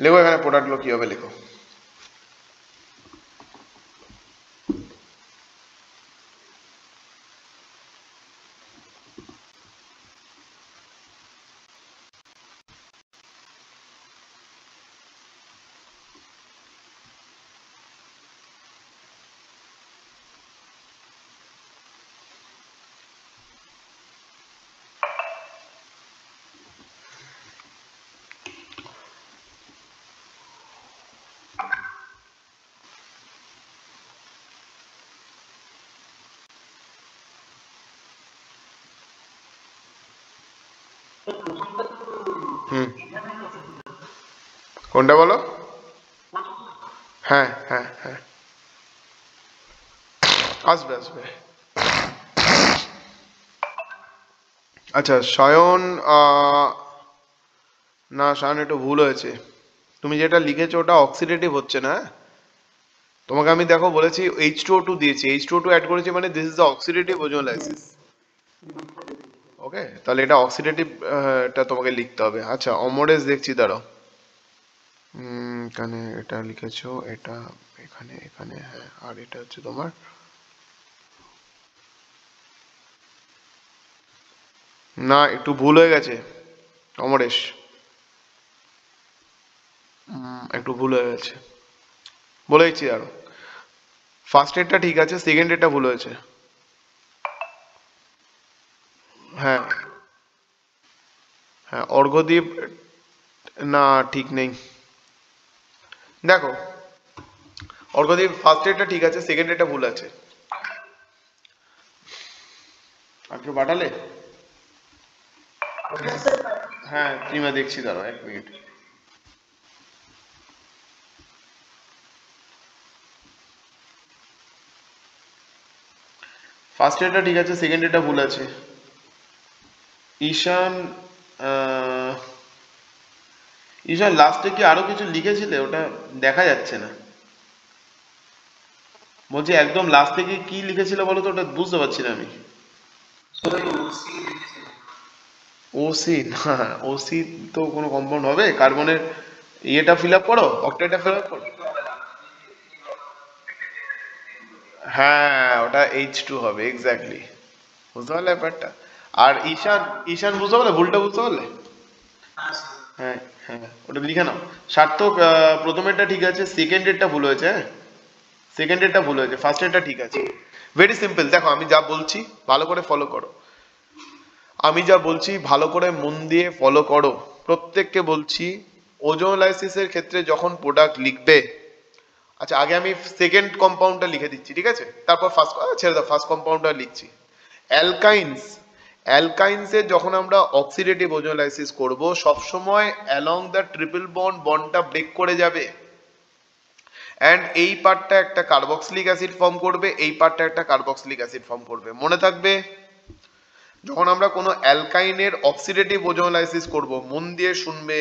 লেখো এখানে প্রোডাক্ট গুলো কি হবে, লেখো। হুম, কোনটা বলো, হ্যাঁ হ্যাঁ হ্যাঁ, আসবে আসবে। আচ্ছা সায়ন, না সায়ন একটু ভুল হয়েছে, তুমি যেটা লিখেছো ওটা অক্সিডেটিভ হচ্ছে না, হ্যাঁ? তোমাকে আমি দেখো বলেছি H2O2 দিয়েছি, H2O2 অ্যাড করেছি, মানে this is the oxidative ozonolysis, okay, তাহলে এটা অক্সিডেটিভ, এটা তোমাকে লিখতে হবে। আচ্ছা অমরেশ দেখছি, দাঁড়াও, এখানে এটা লিখেছো, এটা এখানে এখানে, হ্যাঁ, আর এটা হচ্ছে তোমার, না একটু ভুল হয়ে গেছে অমরেশ, একটু ভুল হয়ে গেছে, বলে দিচ্ছি আরো, ফার্স্ট এডটা ঠিক আছে, সেকেন্ড এডটা ভুল হয়েছে, হ্যাঁ হ্যাঁ, অর্ঘ্যদ্বীপ, না ঠিক নেই, দেখো অর্ঘ্যদ্বীপ ফার্স্ট এডটা ঠিক আছে, সেকেন্ড এডটা ভুল আছে, আর কেউ পাঠালে, হ্যাঁ প্রিমা দেখছি, দাঁড়াও 1 মিনিট, ফার্স্ট এডটা ঠিক আছে, সেকেন্ড এডটা ভুল আছে, ঈশান, আহ, ঈশান লাস্টে কি আরো কিছু লিখেছিলে, ওটা দেখা যাচ্ছে না, বলছি একদম লাস্ট থেকে কি লিখেছিলে বলো তো, ওটা বুঝতে পারছি না আমি। ওসি, না ওসি তো কোনো কম্পাউন্ড হবে, কার্বনের ইয়েটা ফিল আপ করো, অক্টেটটা ফিল আপ করো, হ্যাঁ ওটা H2 হবে, এক্স্যাক্টলি, বুঝতে পারলে ব্যাপারটা। আর ঈশান, ঈশান বুঝতে পারলে, ভুলটা বুঝতে পারলে, হ্যাঁ হ্যাঁ ওটা লিখে নাও। সার্থক, প্রথমেরটা ঠিক আছে, সেকেন্ড এরটা ভুল হয়েছে, হ্যাঁ সেকেন্ড এরটা ভুল হয়েছে, ফার্স্ট এরটা ঠিক আছে। ভেরি সিম্পল, দেখো আমি যা বলছি ভালো করে ফলো করো, আমি যা বলছি ভালো করে মন দিয়ে ফলো করো, প্রত্যেককে বলছি ওজোনোলাইসিসের ক্ষেত্রে যখন প্রোডাক্ট লিখবে, আচ্ছা আগে আমি সেকেন্ড কম্পাউন্ডটা লিখে দিচ্ছি, ঠিক আছে, তারপর ফার্স্ট ছেড়ে দাও, ফার্স্ট কম্পাউন্ডটা লিখছি। অ্যালকাইন্স, অ্যালকাইন্সের যখন আমরা অক্সিডেটিভ ওজোনোলাইসিস করব সবসময় অ্যালং দ্য ট্রিপল বন্ডটা ব্রেক করে যাবে, অ্যান্ড এই পার্টটা একটা কার্বক্সিলিক অ্যাসিড ফর্ম করবে, এই পার্টটা একটা কার্বক্সিলিক অ্যাসিড ফর্ম করবে। মনে থাকবে যখন আমরা কোনো অ্যালকাইনের অক্সিডেটিভ ওজোনোলাইসিস করব, মন দিয়ে শুনবে,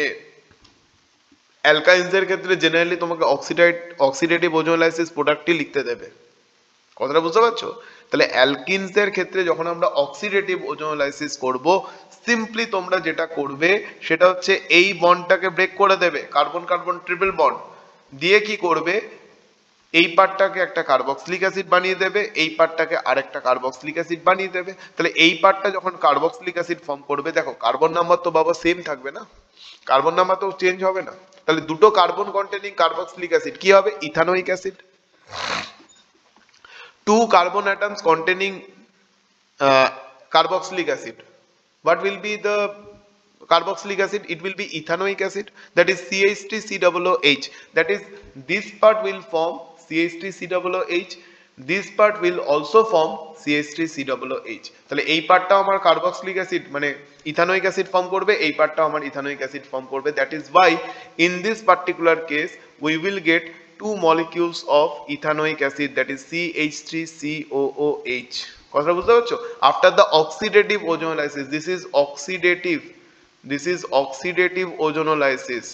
অ্যালকাইন্সের ক্ষেত্রে জেনারেলি তোমাকে অক্সিডেটিভ ওজোনোলাইসিস প্রোডাক্টই লিখতে দেবে। কথাটা বুঝতে পারছো? তাহলে অ্যালকিনসের ক্ষেত্রে যখন আমরা অক্সিডেটিভ ওজোনোলাইসিস করব, সিম্পলি তোমরা যেটা করবে সেটা হচ্ছে এই বন্ডটাকে ব্রেক করে দেবে, কার্বন কার্বন ট্রিপল বন্ড দিয়ে কি করবে, এই পার্টটাকে একটা কার্বক্সিলিক অ্যাসিড বানিয়ে দেবে, এই পার্টটাকে আরেকটা কার্বক্সিলিক অ্যাসিড বানিয়ে দেবে। তাহলে এই পার্টটা যখন কার্বক্সিলিক অ্যাসিড ফর্ম করবে, দেখো কার্বন নাম্বার তো বাবা সেম থাকবে না, কার্বন নাম্বার তো চেঞ্জ হবে না, তাহলে দুটো কার্বন কন্টেনিং কার্বক্সিলিক অ্যাসিড কি হবে, ethanoic acid. Two carbon atoms containing carboxylic acid. What will be the carboxylic acid? It will be ethanoic acid, that is CH3COOH. That is, this part will form CH3COOH, this part will also form CH3COOH. তাহলে এই পার্টটাও আমার carboxylic acid মানে ethanoic acid form করবে, এই পার্টটাও আমার ethanoic acid form করবে। That is Y in this particular case we will gate two molecules of ethanoic acid, that is CH3COOH. কথা বুঝতে পারছো? After the oxidative ozonolysis, this is oxidative ozonolysis,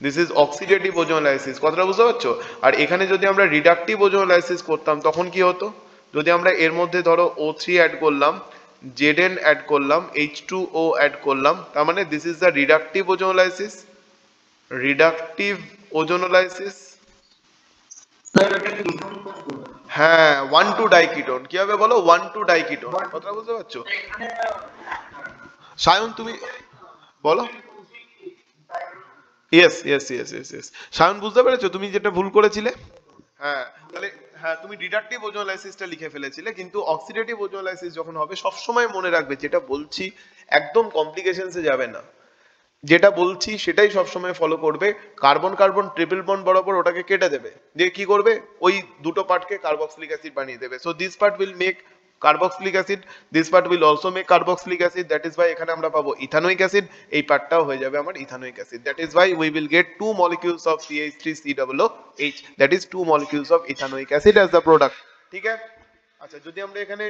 this is oxidative ozonolysis. কথাটা বুঝতে পারছো? আর এখানে যদি আমরা রিডাকটিভ ওজোনোলাইসিস করতাম তখন কি হতো, যদি আমরা এর মধ্যে ধরো O3 অ্যাড করলাম, Zn অ্যাড করলাম, H2O অ্যাড করলাম, তার মানে this is the reductive ozonolysis. Reductive ozonolysis, হ্যাঁ 1,2 ডাইকিটোন কি হবে বলো, 1,2 ডাইকিটোন। কথা বুঝতে পারছো? সায়ন তুমি বলো। Yes yes yes yes yes, Sayan বুঝতে পেরেছো তুমি যেটা ভুল করেছিলে? হ্যাঁ তাহলে হ্যাঁ তুমি রিডাকটিভ ওজোনোলাইসিসটা লিখে ফেলেছিলে, কিন্তু অক্সিডেটিভ ওজোনোলাইসিস যখন হবে সবসময় মনে রাখবে যেটা বলছি একদম কমপ্লিকেশনসে যাবে না, যেটা বলছি সেটাই সবসময় ফলো করবে। কার্বন কার্বন ট্রিপল বন্ড বরাবর ওটাকে কেটে দেবে, দিয়ে কি করবে ওই দুটো পার্টকে কার্বক্সিলিক অ্যাসিড বানিয়ে দেবে। So this part will make carboxylic acid, this part will also make carboxylic acid, that is Y এখানে আমরা পাবো ইথানোইক অ্যাসিড, এই পার্টটাও হয়ে যাবে আমার ethanoic acid. That is why we will get two molecules of CH3COOH, that is two molecules of ethanoic acid as the product. ঠিক আছে? আচ্ছা যদি আমরা এখানে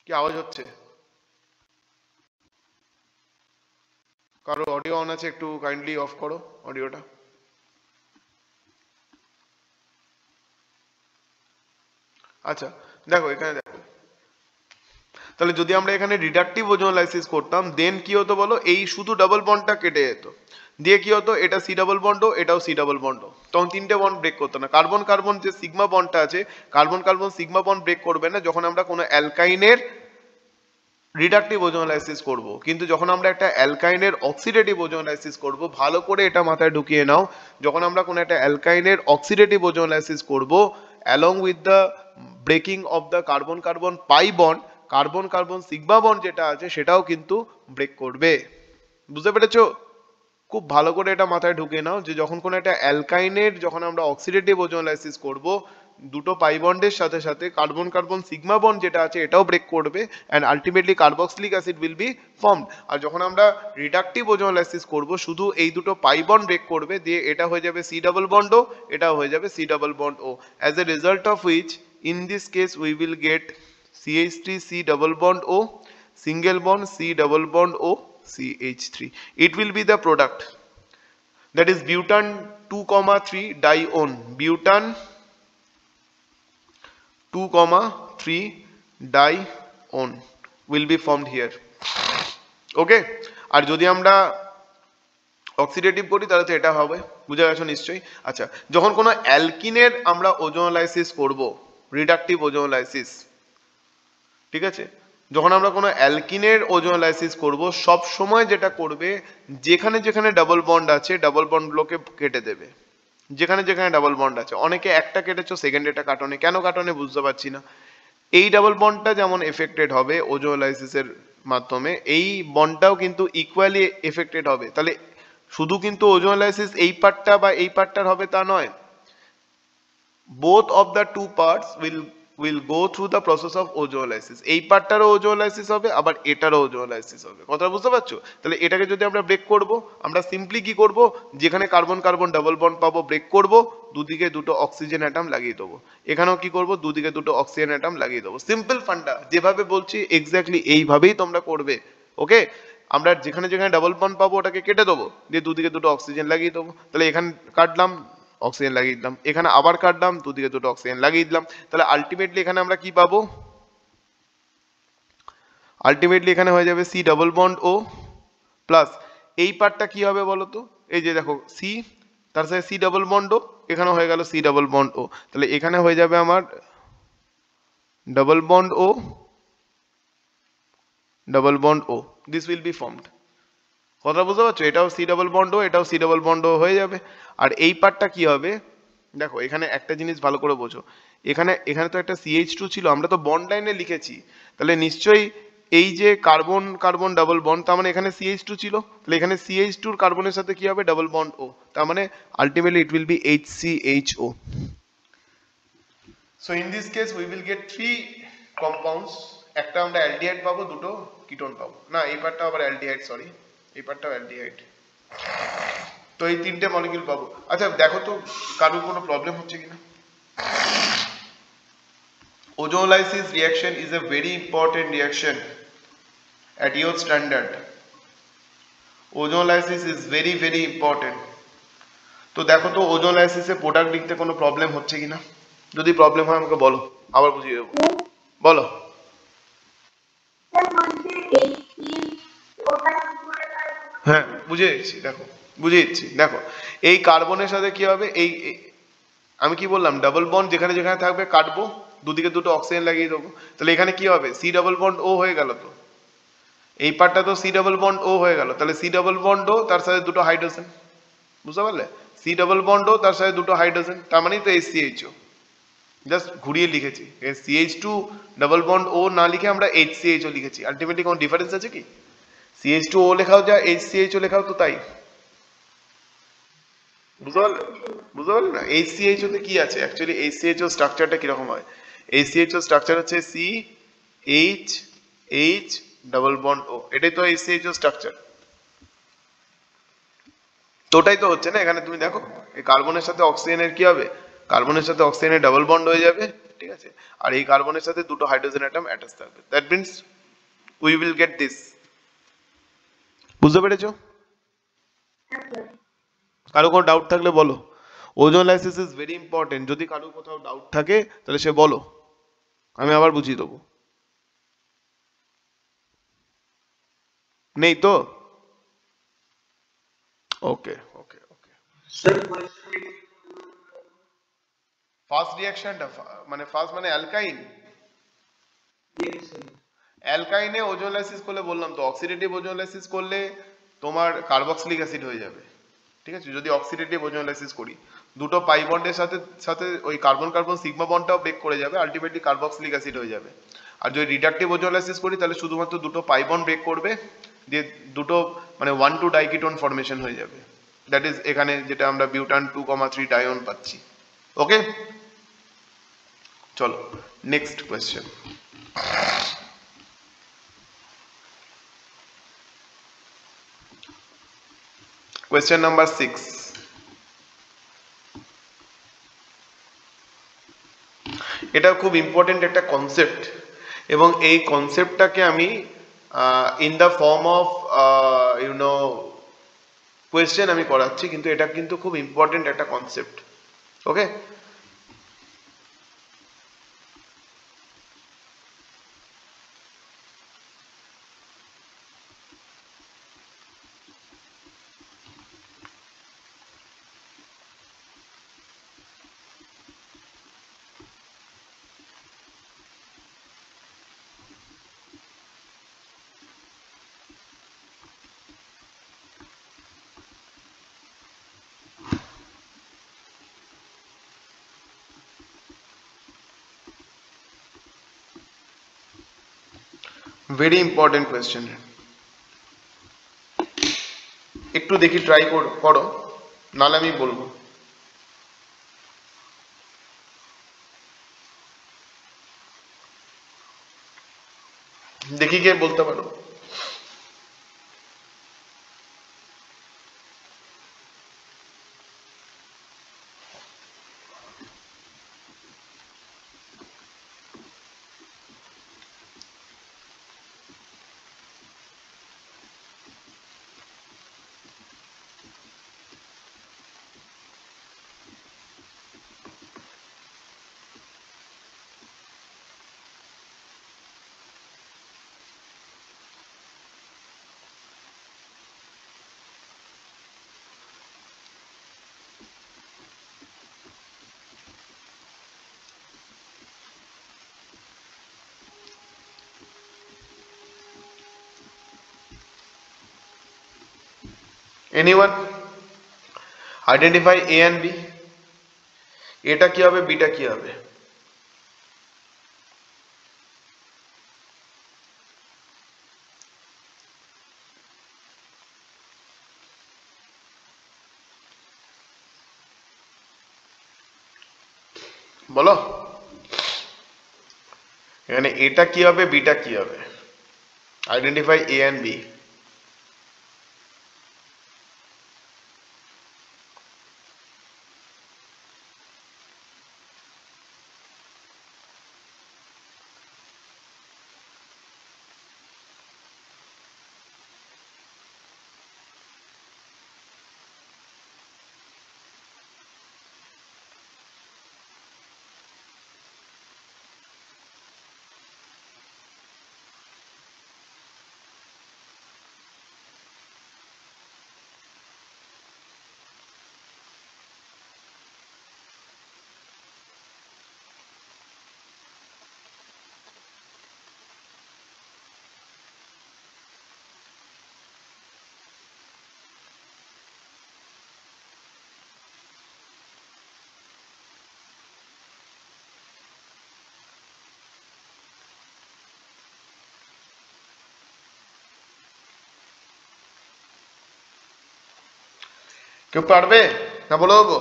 কি আওয়াজ হচ্ছে, কারো অডিও অন আছে, একটু কাইন্ডলি অফ করো অডিওটা। আচ্ছা দেখো এখানে দেখো, তাহলে যদি আমরা এখানে রিডাকটিভ ওজোনোলাইসিস করতাম দেন কি হতো বলো, এই শুধু ডাবল বন্ডটা কেটে যেত, দিয়ে কি হতো এটা সি ডাবল বন্ড, এটাও সি ডাবল বন্ড, তখন তিনটে বন্ড ব্রেক করতো না। কার্বন কার্বন যে সিগমা বন্ডটা আছে, carbon carbon sigma bond break করবে না যখন আমরা কোনো অ্যালকাইনের রিডাকটিভ ওজোনোলাইসিস করব, কিন্তু যখন আমরা একটা অ্যালকাইনের অক্সিডেটিভ ওজোনোলাইসিস করব, ভালো করে এটা মাথায় ঢুকিয়ে নাও, যখন আমরা কোনো একটা অ্যালকাইনের অক্সিডেটিভ ওজোনোলাইসিস করব, along with the breaking of the carbon carbon pi bond, carbon carbon sigma bond যেটা আছে সেটাও কিন্তু ব্রেক করবে। বুঝতে পেরেছো? খুব ভালো করে এটা মাথায় ঢুকিয়ে নাও যে যখন কোনো একটা অ্যালকাইনের যখন আমরা অক্সিডেটিভ ওজোনোলাইসিস করব, দুটো পাই বন্ডের সাথে সাথে কার্বন কার্বন সিগমা বন্ড যেটা আছে এটাও ব্রেক করবে, and ultimately carboxylic acid will be formed. আর যখন আমরা রিডাকটিভ ওজোনোলাইসিস করব, শুধু এই দুটো পাই বন্ড ব্রেক করবে, দিয়ে এটা হয়ে যাবে সি ডাবল বন্ড ও, এটাও হয়ে যাবে C double bond O, as a result of which in this case we will get CH3 C double bond O, single bond C double bond O, CH3. It will be the product, that is butane 2,3 dione, butane 2,3 dione will be formed here. Okay, আর যদি আমরা oxidative করি তাহলে তো এটা হবে, বুঝে গেছো নিশ্চয়ই। আচ্ছা যখন কোনো অ্যালকিনের আমরা ওজোনোলাইসিস করব, রিডাকটিভ ওজোনোলাইসিস, ঠিক আছে, যখন আমরা কোনো অ্যালকিনের ওজোনোলাইসিস করব, সব সময় যেটা করবে যেখানে যেখানে ডাবল বন্ড আছে ডাবল বন্ডগুলোকে কেটে দেবে, যেখানে যেখানে ডাবল বন্ড আছে। অনেকে একটা কেটেছো সেকেন্ড এটা কাটনে, কেন কাটনে বুঝতে পারছি না। এই ডাবল বন্ডটা যেমন এফেক্টেড হবে ওজোনোলাইসিসের মাধ্যমে, এই বন্ডটাও কিন্তু ইকুয়ালি এফেক্টেড হবে। তাহলে শুধু কিন্তু ওজোনোলাইসিস এই পার্টটা বা এই পার্টটার হবে তা নয়, both of the two parts will go through the process of ozonolysis. এই পার্টটারও ওজোনোলাইসিস হবে, আবার এটারও ওজোনোলাইসিস হবে। কথা বুঝতে পারছো? তাহলে এটাকে যদি আমরা ব্রেক করব, আমরা সিম্পলি কি করব, যেখানে কার্বন কার্বন ডাবল বন্ড পাবো ব্রেক করব, দুদিকে দুটো অক্সিজেন অ্যাটম লাগিয়ে দেবো। এখানেও কি করব, দুদিকে দুটো অক্সিজেন অ্যাটম লাগিয়ে দেবো। সিম্পল ফান্ডা, যেভাবে বলছি এক্স্যাক্টলি এইভাবেই তোমরা করবে। ওকে, আমরা যেখানে যেখানে ডাবল বন্ড পাবো ওটাকে কেটে দেবো, দিয়ে দুদিকে দুটো অক্সিজেন লাগিয়ে দেবো। তাহলে এখানে কাটলাম, অক্সিজেন লাগিয়ে দিলাম, এখানে আবার কাটলাম, দুদিকে দুটো অক্সিজেন লাগিয়ে দিলাম। তাহলে আলটিমেটলি এখানে আমরা কি পাবো, আলটিমেটলি এখানে হয়ে যাবে সি ডাবল বন্ড ও প্লাস এই পার্টটা কি হবে বলো তো, এই যে দেখো সি, তার সাথে সি ডাবল বন্ড ও, এখানে হয়ে গেল সি ডাবল বন্ড ও। তাহলে এখানে হয়ে যাবে আমার double bond O, double bond O, this will be formed. কথা বুঝতে পারছো? এটাও সি ডাবল বন্ড ও, এটাও সি ডাবল বন্ড ও হয়ে যাবে। আর এই পার্টটা কি হবে, দেখো এখানে একটা জিনিস ভালো করে বোঝো, এখানে এখানে তো একটা CH2 ছিল, আমরা তো বন্ড লাইনে লিখেছি, তাহলে নিশ্চয়ই এই যে কার্বন কার্বন ডাবল বন্ড, তার মানে এখানে CH2 ছিল, তাহলে এখানে CH2 এর কার্বনের সাথে কি হবে, ডাবল বন্ড ও, তার মানে ultimately it will B HCHO. So in this case we will gate three compounds, একটা আমরা অ্যালডিহাইড পাবো, দুটো কিটোন পাবো, না এই পার্টটা আবার অ্যালডিহাইড, সরি এই পার্টটাও অ্যালডিহাইড। তো এই তিনটে মলিকিউল পাবো। আচ্ছা দেখো তো কারোর কোনো প্রবলেম হচ্ছে কিনা। Ozonolysis reaction is a very important reaction at your standard. Ozonolysis is very very important. তো দেখো তো ওজোনোলাইসিসে প্রোডাক্ট লিখতে কোনো প্রবলেম হচ্ছে কিনা, যদি প্রবলেম হয় আমাকে বলো, আবার বুঝিয়ে দেবো, বলো। হ্যাঁ বুঝে যাচ্ছি, দেখো বুঝে যাচ্ছি, দেখো এই কার্বনের সাথে কি হবে, আমি কি বললাম, ডাবল বন্ড যেখানে যেখানে থাকবে কাটবো, দুদিকে দুটো অক্সিজেন লাগিয়ে দেবো। তাহলে এখানে কি হবে, সি ডাবল বন্ড ও হয়ে গেল, তো এই পার্টটা তো সি ডাবল বন্ড ও হয়ে গেল, তাহলে সি ডাবল বন্ড ও তার সাথে দুটো হাইড্রোজেন, বুঝতে পারলে, সি ডাবল বন্ড ও তার সাথে দুটো হাইড্রোজেন, তার মানেই তো HCHO। জাস্ট ঘুরিয়ে লিখেছি, CH2 ডাবল বন্ড ও না লিখে আমরা HCHO লিখেছি, আলটিমেটলি কোনো ডিফারেন্স আছে কি, CH2O লেখাও যা HCHO লেখাও তো তাই, বুঝতে পারলে, বুঝতে পারলে না। HCHO তে কি আছে অ্যাকচুয়ালি, HCHO স্ট্রাকচারটা কিরকম হয়, HCHO স্ট্রাকচার হচ্ছে CH ডাবল বন্ড ও, এটাই তো HCHO স্ট্রাকচার। তো ওটাই তো হচ্ছে না এখানে, তুমি দেখো এই কার্বনের সাথে অক্সিজেনের কি হবে, কার্বনের সাথে অক্সিজেনের ডাবল বন্ড হয়ে যাবে, ঠিক আছে, আর এই কার্বনের সাথে দুটো হাইড্রোজেন অ্যাটম অ্যাটাচ থাকবে, that means we will get this. বুঝতে পেরেছো? কারো কোনো ডাউট থাকলে বলো। ওজোনোলাইসিস ইজ ভেরি ইম্পর্টেন্ট, যদি কারো কোথাও ডাউট থাকে তাহলে সে বলো, আমি আবার বুঝিয়ে দেবো। নেই তো? ওকে ওকে ওকে।
Sir,
ফার্স্ট রিঅ্যাকশনটা মানে ফার্স্ট মানে অ্যালকাইন,
yes, sir.
অ্যালকাইনে ওজোনোলাইসিস করলে বললাম তো, অক্সিডেটিভ ওজোনোলাইসিস করলে তোমার কার্বক্সিলিক অ্যাসিড হয়ে যাবে, ঠিক আছে, যদি অক্সিডেটিভ ওজোনোলাইসিস করি, দুটো পাই বন্ডের সাথে সাথে ওই কার্বন কার্বন সিগমা বন্ডটাও ব্রেক করে যাবে, আলটিমেটলি কার্বক্সিলিক অ্যাসিড হয়ে যাবে। আর যদি রিডাকটিভ ওজোনোলাইসিস করি তাহলে শুধুমাত্র দুটো পাই বন্ড ব্রেক করবে, দিয়ে দুটো মানে 1,2 ডাইকিটোন ফর্মেশন হয়ে যাবে, দ্যাট ইজ এখানে যেটা আমরা বিউটান 2,3 ডাইন পাচ্ছি। ওকে চলো নেক্সট কোয়েশ্চেন। কোয়েশ্চেন নাম্বার 6, এটা খুব ইম্পর্টেন্ট একটা কনসেপ্ট, এবং এই কনসেপ্টটাকে আমি in the form of YONO question আমি করাচ্ছি, কিন্তু এটা কিন্তু খুব ইম্পর্টেন্ট একটা কনসেপ্ট। ওকে, very important question. একটু দেখি ট্রাই করো, নাহলে আমি বলবো। দেখি কে বলতে পারো। Anyone identify A and B. এটা কি হবে, বিটা কি হবে? বলো, এখানে এটা কি হবে, বিটা কি হবে? Identify A and B. কেউ পারবে না, বলো দেবো?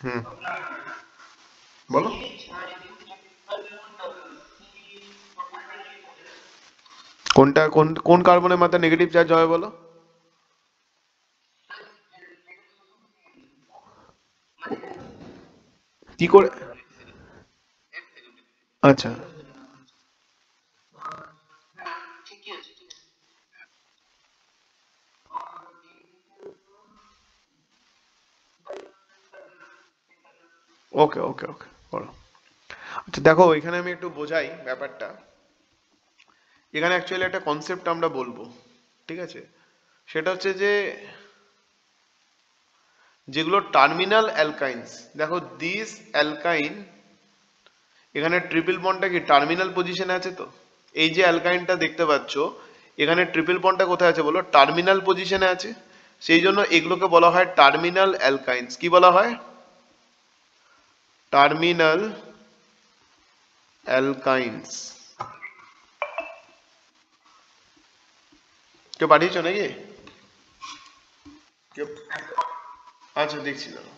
হুম, বলো। কোনটা, কোন কোন কার্বনের মাথায় নেগেটিভ চার্জ হবে বলো? কি করে? আচ্ছা, ওকে ওকে ওকে, বলো। আচ্ছা দেখো, এখানে আমি একটু বোঝাই ব্যাপারটা। এখানে অ্যাকচুয়ালি একটা কনসেপ্ট আমরা বলবো, ঠিক আছে? সেটা হচ্ছে যে যেগুলো টার্মিনাল অ্যালকাইন্স, দেখো দিস অ্যালকাইন, এখানে ট্রিপল বন্ডটা কি টার্মিনাল পজিশনে আছে তো? এই যে অ্যালকাইনটা দেখতে পাচ্ছ, এখানে ট্রিপল বন্ডটা কোথায় আছে বলো? টার্মিনাল পজিশনে আছে। সেই জন্য এগুলোকে বলা হয় টার্মিনাল অ্যালকাইন্স। কি বলা হয়? টার্মিনাল অ্যালকাইন্স। কেউ পাঠিয়েছো নাকি? কেউ? আচ্ছা দেখছি দাঁড়াও।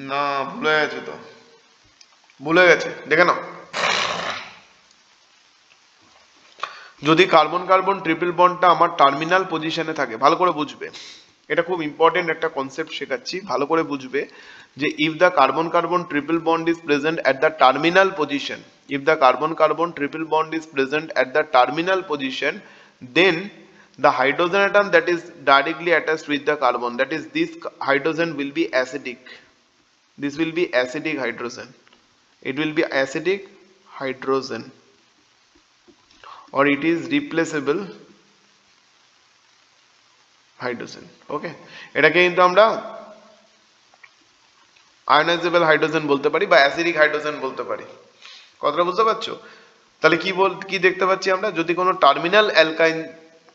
না, ভুলে গেছে তো, ভুলে গেছে, দেখে নাও। যদি কার্বন কার্বন ট্রিপল বন্ডটা আমার টার্মিনাল পজিশনে থাকে, ভালো করে বুঝবে, এটা খুব ইম্পর্টেন্ট একটা কনসেপ্ট শেখাচ্ছি, ভালো করে বুঝবে, যে if the carbon carbon triple bond is present at the terminal position, if the carbon carbon triple bond is present at the terminal position, then the hydrogen atom that is directly attached with the carbon, that is this hydrogen will be acidic. This will be acidic hydrogen. It will be acidic hydrogen, or it is replaceable hydrogen. Okay, এটাকে কিন্তু আমরা আয়নাইজেবল hydrogen বলতে পারি বা acidic hydrogen বলতে পারি। কথাটা বুঝতে পারছো? তাহলে কি দেখতে পাচ্ছি আমরা, যদি কোনো টার্মিনাল অ্যালকাইন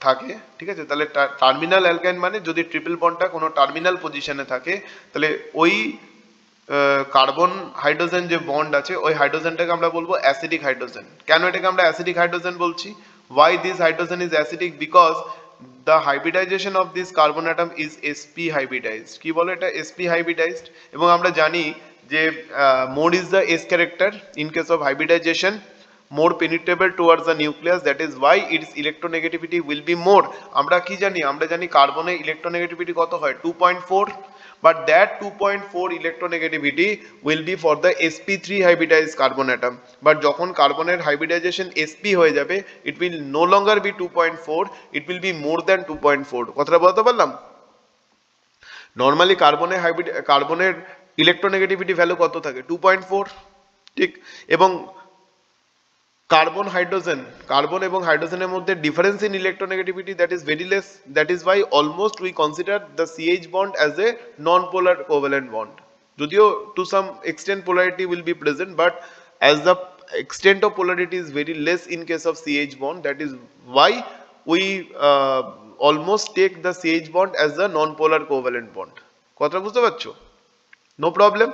থাকে, ঠিক আছে, তাহলে টার্মিনাল অ্যালকাইন মানে যদি ট্রিপল বন্ডটা কোনো টার্মিনাল পজিশনে থাকে, তাহলে ওই কার্বন হাইড্রোজেন যে বন্ড আছে ওই হাইড্রোজেনটাকে আমরা বলবো অ্যাসিডিক হাইড্রোজেন। কেন এটাকে আমরা অ্যাসিডিক হাইড্রোজেন বলছি? why this hydrogen is acidic? because the hybridization of this carbon atom is sp hybridized। কি বলে এটা? sp hybridized। এবং আমরা জানি যে more is the s character in case of hybridization, more penetrable towards the nucleus, that is why its electronegativity will be more। আমরা কি জানি? আমরা জানি কার্বনের electronegativity কত হয়? 2.4, but that 2.4 electronegativity will be for the sp3 hybridized carbon atom, but যখন কার্বনের hybridization sp হয়ে যাবে it will no longer be 2.4, it will be more than 2.4। কথাটা বলতে পারলাম? নরমালি কার্বনের ইলেকট্রোনেগেটিভিটি ভ্যালু কত থাকে? 2.4, ঠিক। এবং কার্বন এবং হাইড্রোজেনের মধ্যে difference in electronegativity that is very less, that is why almost we consider the CH bond as a non polar covalent bond. যদিও to some extent polarity will be present, but as the extent of polarity is very less in case of CH bond, that is why we almost take the CH bond as a non-polar covalent bond। কথা বুঝতে পারছো? No problem।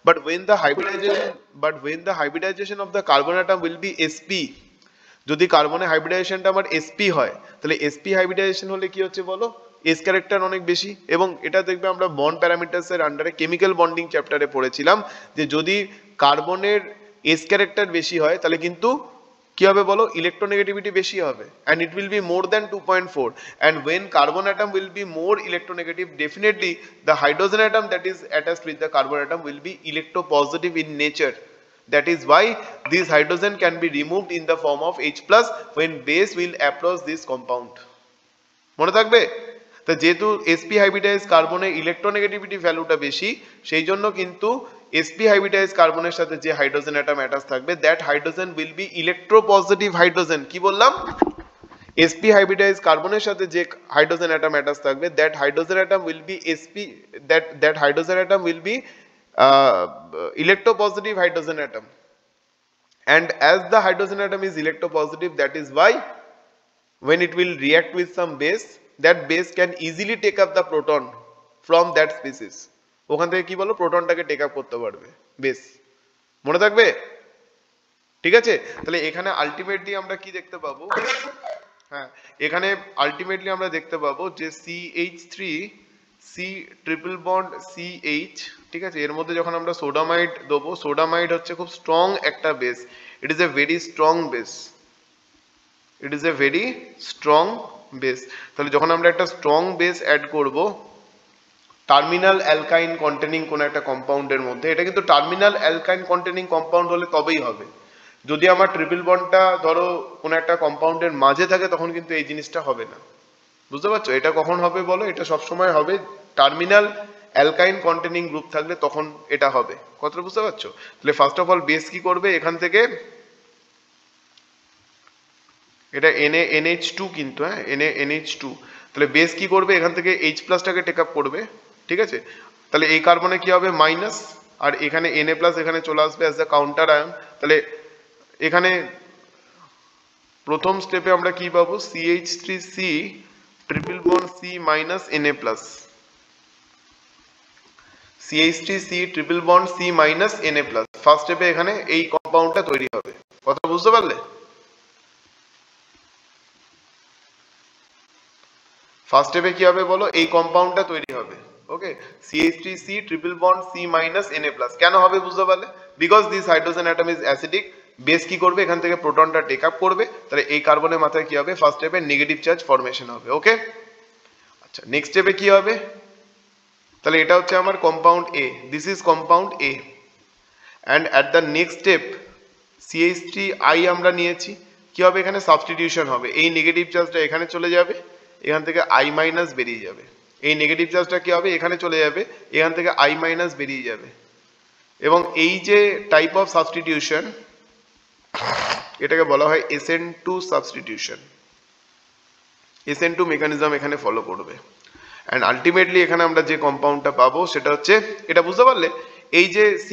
But when the hybridization of the carbon atom will be sp, যদি কার্বনের হাইব্রিডাইজেশনটা আমার sp হয়, তাহলে sp hybridization হলে কি হচ্ছে বলো? s ক্যারেক্টার অনেক বেশি। এবং এটা দেখবে আমরা বন্ড প্যারামিটারস এর আন্ডারে কেমিক্যাল বন্ডিং চ্যাপ্টারে পড়েছিলাম যে যদি কার্বনের s ক্যারেক্টার বেশি হয় তাহলে কিন্তু কি হবে বলো? ইলেকট্রোনেগেটিভিটি বেশি হবে, and it will be more than 2.4, and when carbon atom will be more electronegative, definitely the hydrogen atom that is attached with the carbon atom will be electropositive in nature, that is why this hydrogen can be removed in the form of H+ when base will approach this compound। মনে থাকবে? তো যেহেতু sp hybridise কার্বনের electronegativity ভ্যালুটা বেশি, সেই জন্য কিন্তু sp হাইব্রিডাইজ কার্বনের সাথে যে হাইড্রোজেন অ্যাটম অ্যাটাচ থাকবে that hydrogen will be electropositive hydrogen. কি বললাম? sp হাইব্রিডাইজ কার্বনের সাথে যে হাইড্রোজেন অ্যাটম অ্যাটাচ থাকবে that hydrogen atom will be that hydrogen atom will be electropositive hydrogen atom, and as the hydrogen atom is electropositive, that is why when it will react with some base, that base can easily take up the proton from that species। ওখান থেকে কি বলো? প্রোটনটাকে take up করতে পারবে base. মনে থাকবে? ঠিক আছে। তাহলে এখানে আলটিমেটলি আমরা কি দেখতে পাবো? হ্যাঁ, এখানে আলটিমেটলি আমরা দেখতে পাবো যে CH3 C triple bond CH, ঠিক আছে, এর মধ্যে যখন আমরা সোডামাইড দেবো, সোডামাইড হচ্ছে খুব স্ট্রং একটা base, it is a very strong base, it is a very strong base. তাহলে যখন আমরা একটা স্ট্রং বেস অ্যাড করব টার্মিনাল অ্যালকাইন কন্টেনিং কোন একটা কম্পাউন্ডের মধ্যে, এটা কিন্তু টার্মিনাল অ্যালকাইন কন্টেনিং কম্পাউন্ড হলে তবেই হবে। যদি আমার ট্রিপল বন্ডটা ধরো কোন একটা কম্পাউন্ডের মাঝে থাকে তখন কিন্তু এই জিনিসটা হবে না। বুঝতে পারছো? এটা কখন হবে বলো? এটা সব সময় হবে টার্মিনাল অ্যালকাইন কন্টেনিং গ্রুপ থাকলে তখন এটা হবে। কথাটা বুঝতে পারছো? তাহলে ফার্স্ট অফ অল বেস কি করবে? এখান থেকে এটা NH2 কিন্তু, হ্যাঁ, NH2, তাহলে বেস কি করবে? এখান থেকে H+ টাকে টেক আপ করবে, ঠিক আছে। তাহলে এই কার্বনে কি হবে? মাইনাস, আর এখানে Na+ এখানে চলে আসবে অ্যাজ দ্য কাউন্টার আয়ন। তাহলে এখানে প্রথম স্টেপে আমরা কি পাবো? CH3C triple bond C minus Na+, CH3C triple bond C minus Na+। First স্টেপে এখানে এই কম্পাউন্ডটা তৈরি হবে। কথা বুঝতে পারলে? ফার্স্ট স্টেপে কি হবে বলো? এই কম্পাউন্ডটা তৈরি হবে। ওকে, CH3C triple bond C minus Na+। কেন হবে বুঝতে পারলে? Because this hydrogen atom is acidic. Base কি করবে? এখান থেকে প্রোটনটা টেক আপ করবে, তাহলে এই কার্বনের মাথায় কি হবে? ফার্স্ট স্টেপে নেগেটিভ চার্জ ফরমেশন হবে। ওকে, আচ্ছা, নেক্সট স্টেপে কি হবে? তাহলে এটা হচ্ছে আমার compound A, this is compound A, and at the next step CH3I আমরা নিয়েছি, কি হবে? এখানে সাবস্টিটিউশন হবে, এই নেগেটিভ চার্জটা এখানে চলে যাবে, এখান থেকে I মাইনাস বেরিয়ে যাবে, এই নেগেটিভ চার্জটা কি হবে? এখানে চলে যাবে, এখান থেকে I মাইনাস বেরিয়ে যাবে। এবং এই যে টাইপ অফ সাবস্টিটিউশন, এটাকে বলা হয় SN2 সাবস্টিটিউশন। SN2 মেকানিজম এখানে ফলো করবে, অ্যান্ড আলটিমেটলি এখানে আমরা যে কম্পাউন্ডটা পাবো সেটা হচ্ছে, এটা বুঝতে পারলে? এই যে C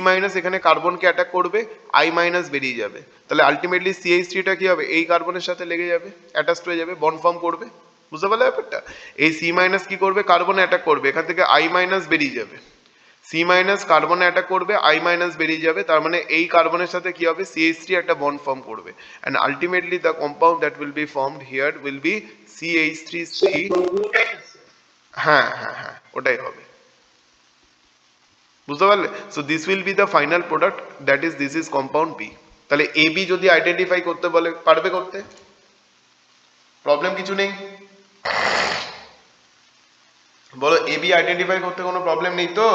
মাইনাস এখানে কার্বনকে অ্যাটাক করবে, I মাইনাস বেরিয়ে যাবে, তাহলে আলটিমেটলি CH3টা কি হবে? এই কার্বনের সাথে লেগে যাবে, অ্যাটাচড হয়ে যাবে, বন্ড ফর্ম করবে। বুঝতে পারলে ব্যাপারটা? এই C মাইনাস কি করবে? কার্বনে অ্যাটাক করবে, এখান থেকে I মাইনাস বেরিয়ে যাবে, সি মাইনাস কার্বনে অ্যাটাক করবে, আই মাইনাস বেরিয়ে যাবে, তার মানে এই কার্বনের সাথে কি হবে, CH3 একটা বন্ড ফর্ম করবে, and ultimately the compound that will be formed here will be CH3C। হ্যাঁ হ্যাঁ হ্যাঁ, ওটাই হবে, বুঝতে পারলে? So this will be the final product, that is this is compound B. তাহলে এ বি যদি আইডেন্টিফাই করতে বলে, পারবে করতে? প্রবলেম কিছু নেই, বলো এ বি আইডেন্টিফাই করতে কোনো প্রবলেম নেই তো?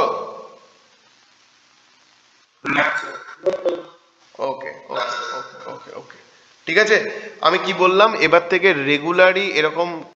ওকে ওকে ওকে ওকে ওকে, ঠিক আছে। আমি কি বললাম, এবার থেকে রেগুলারই এরকম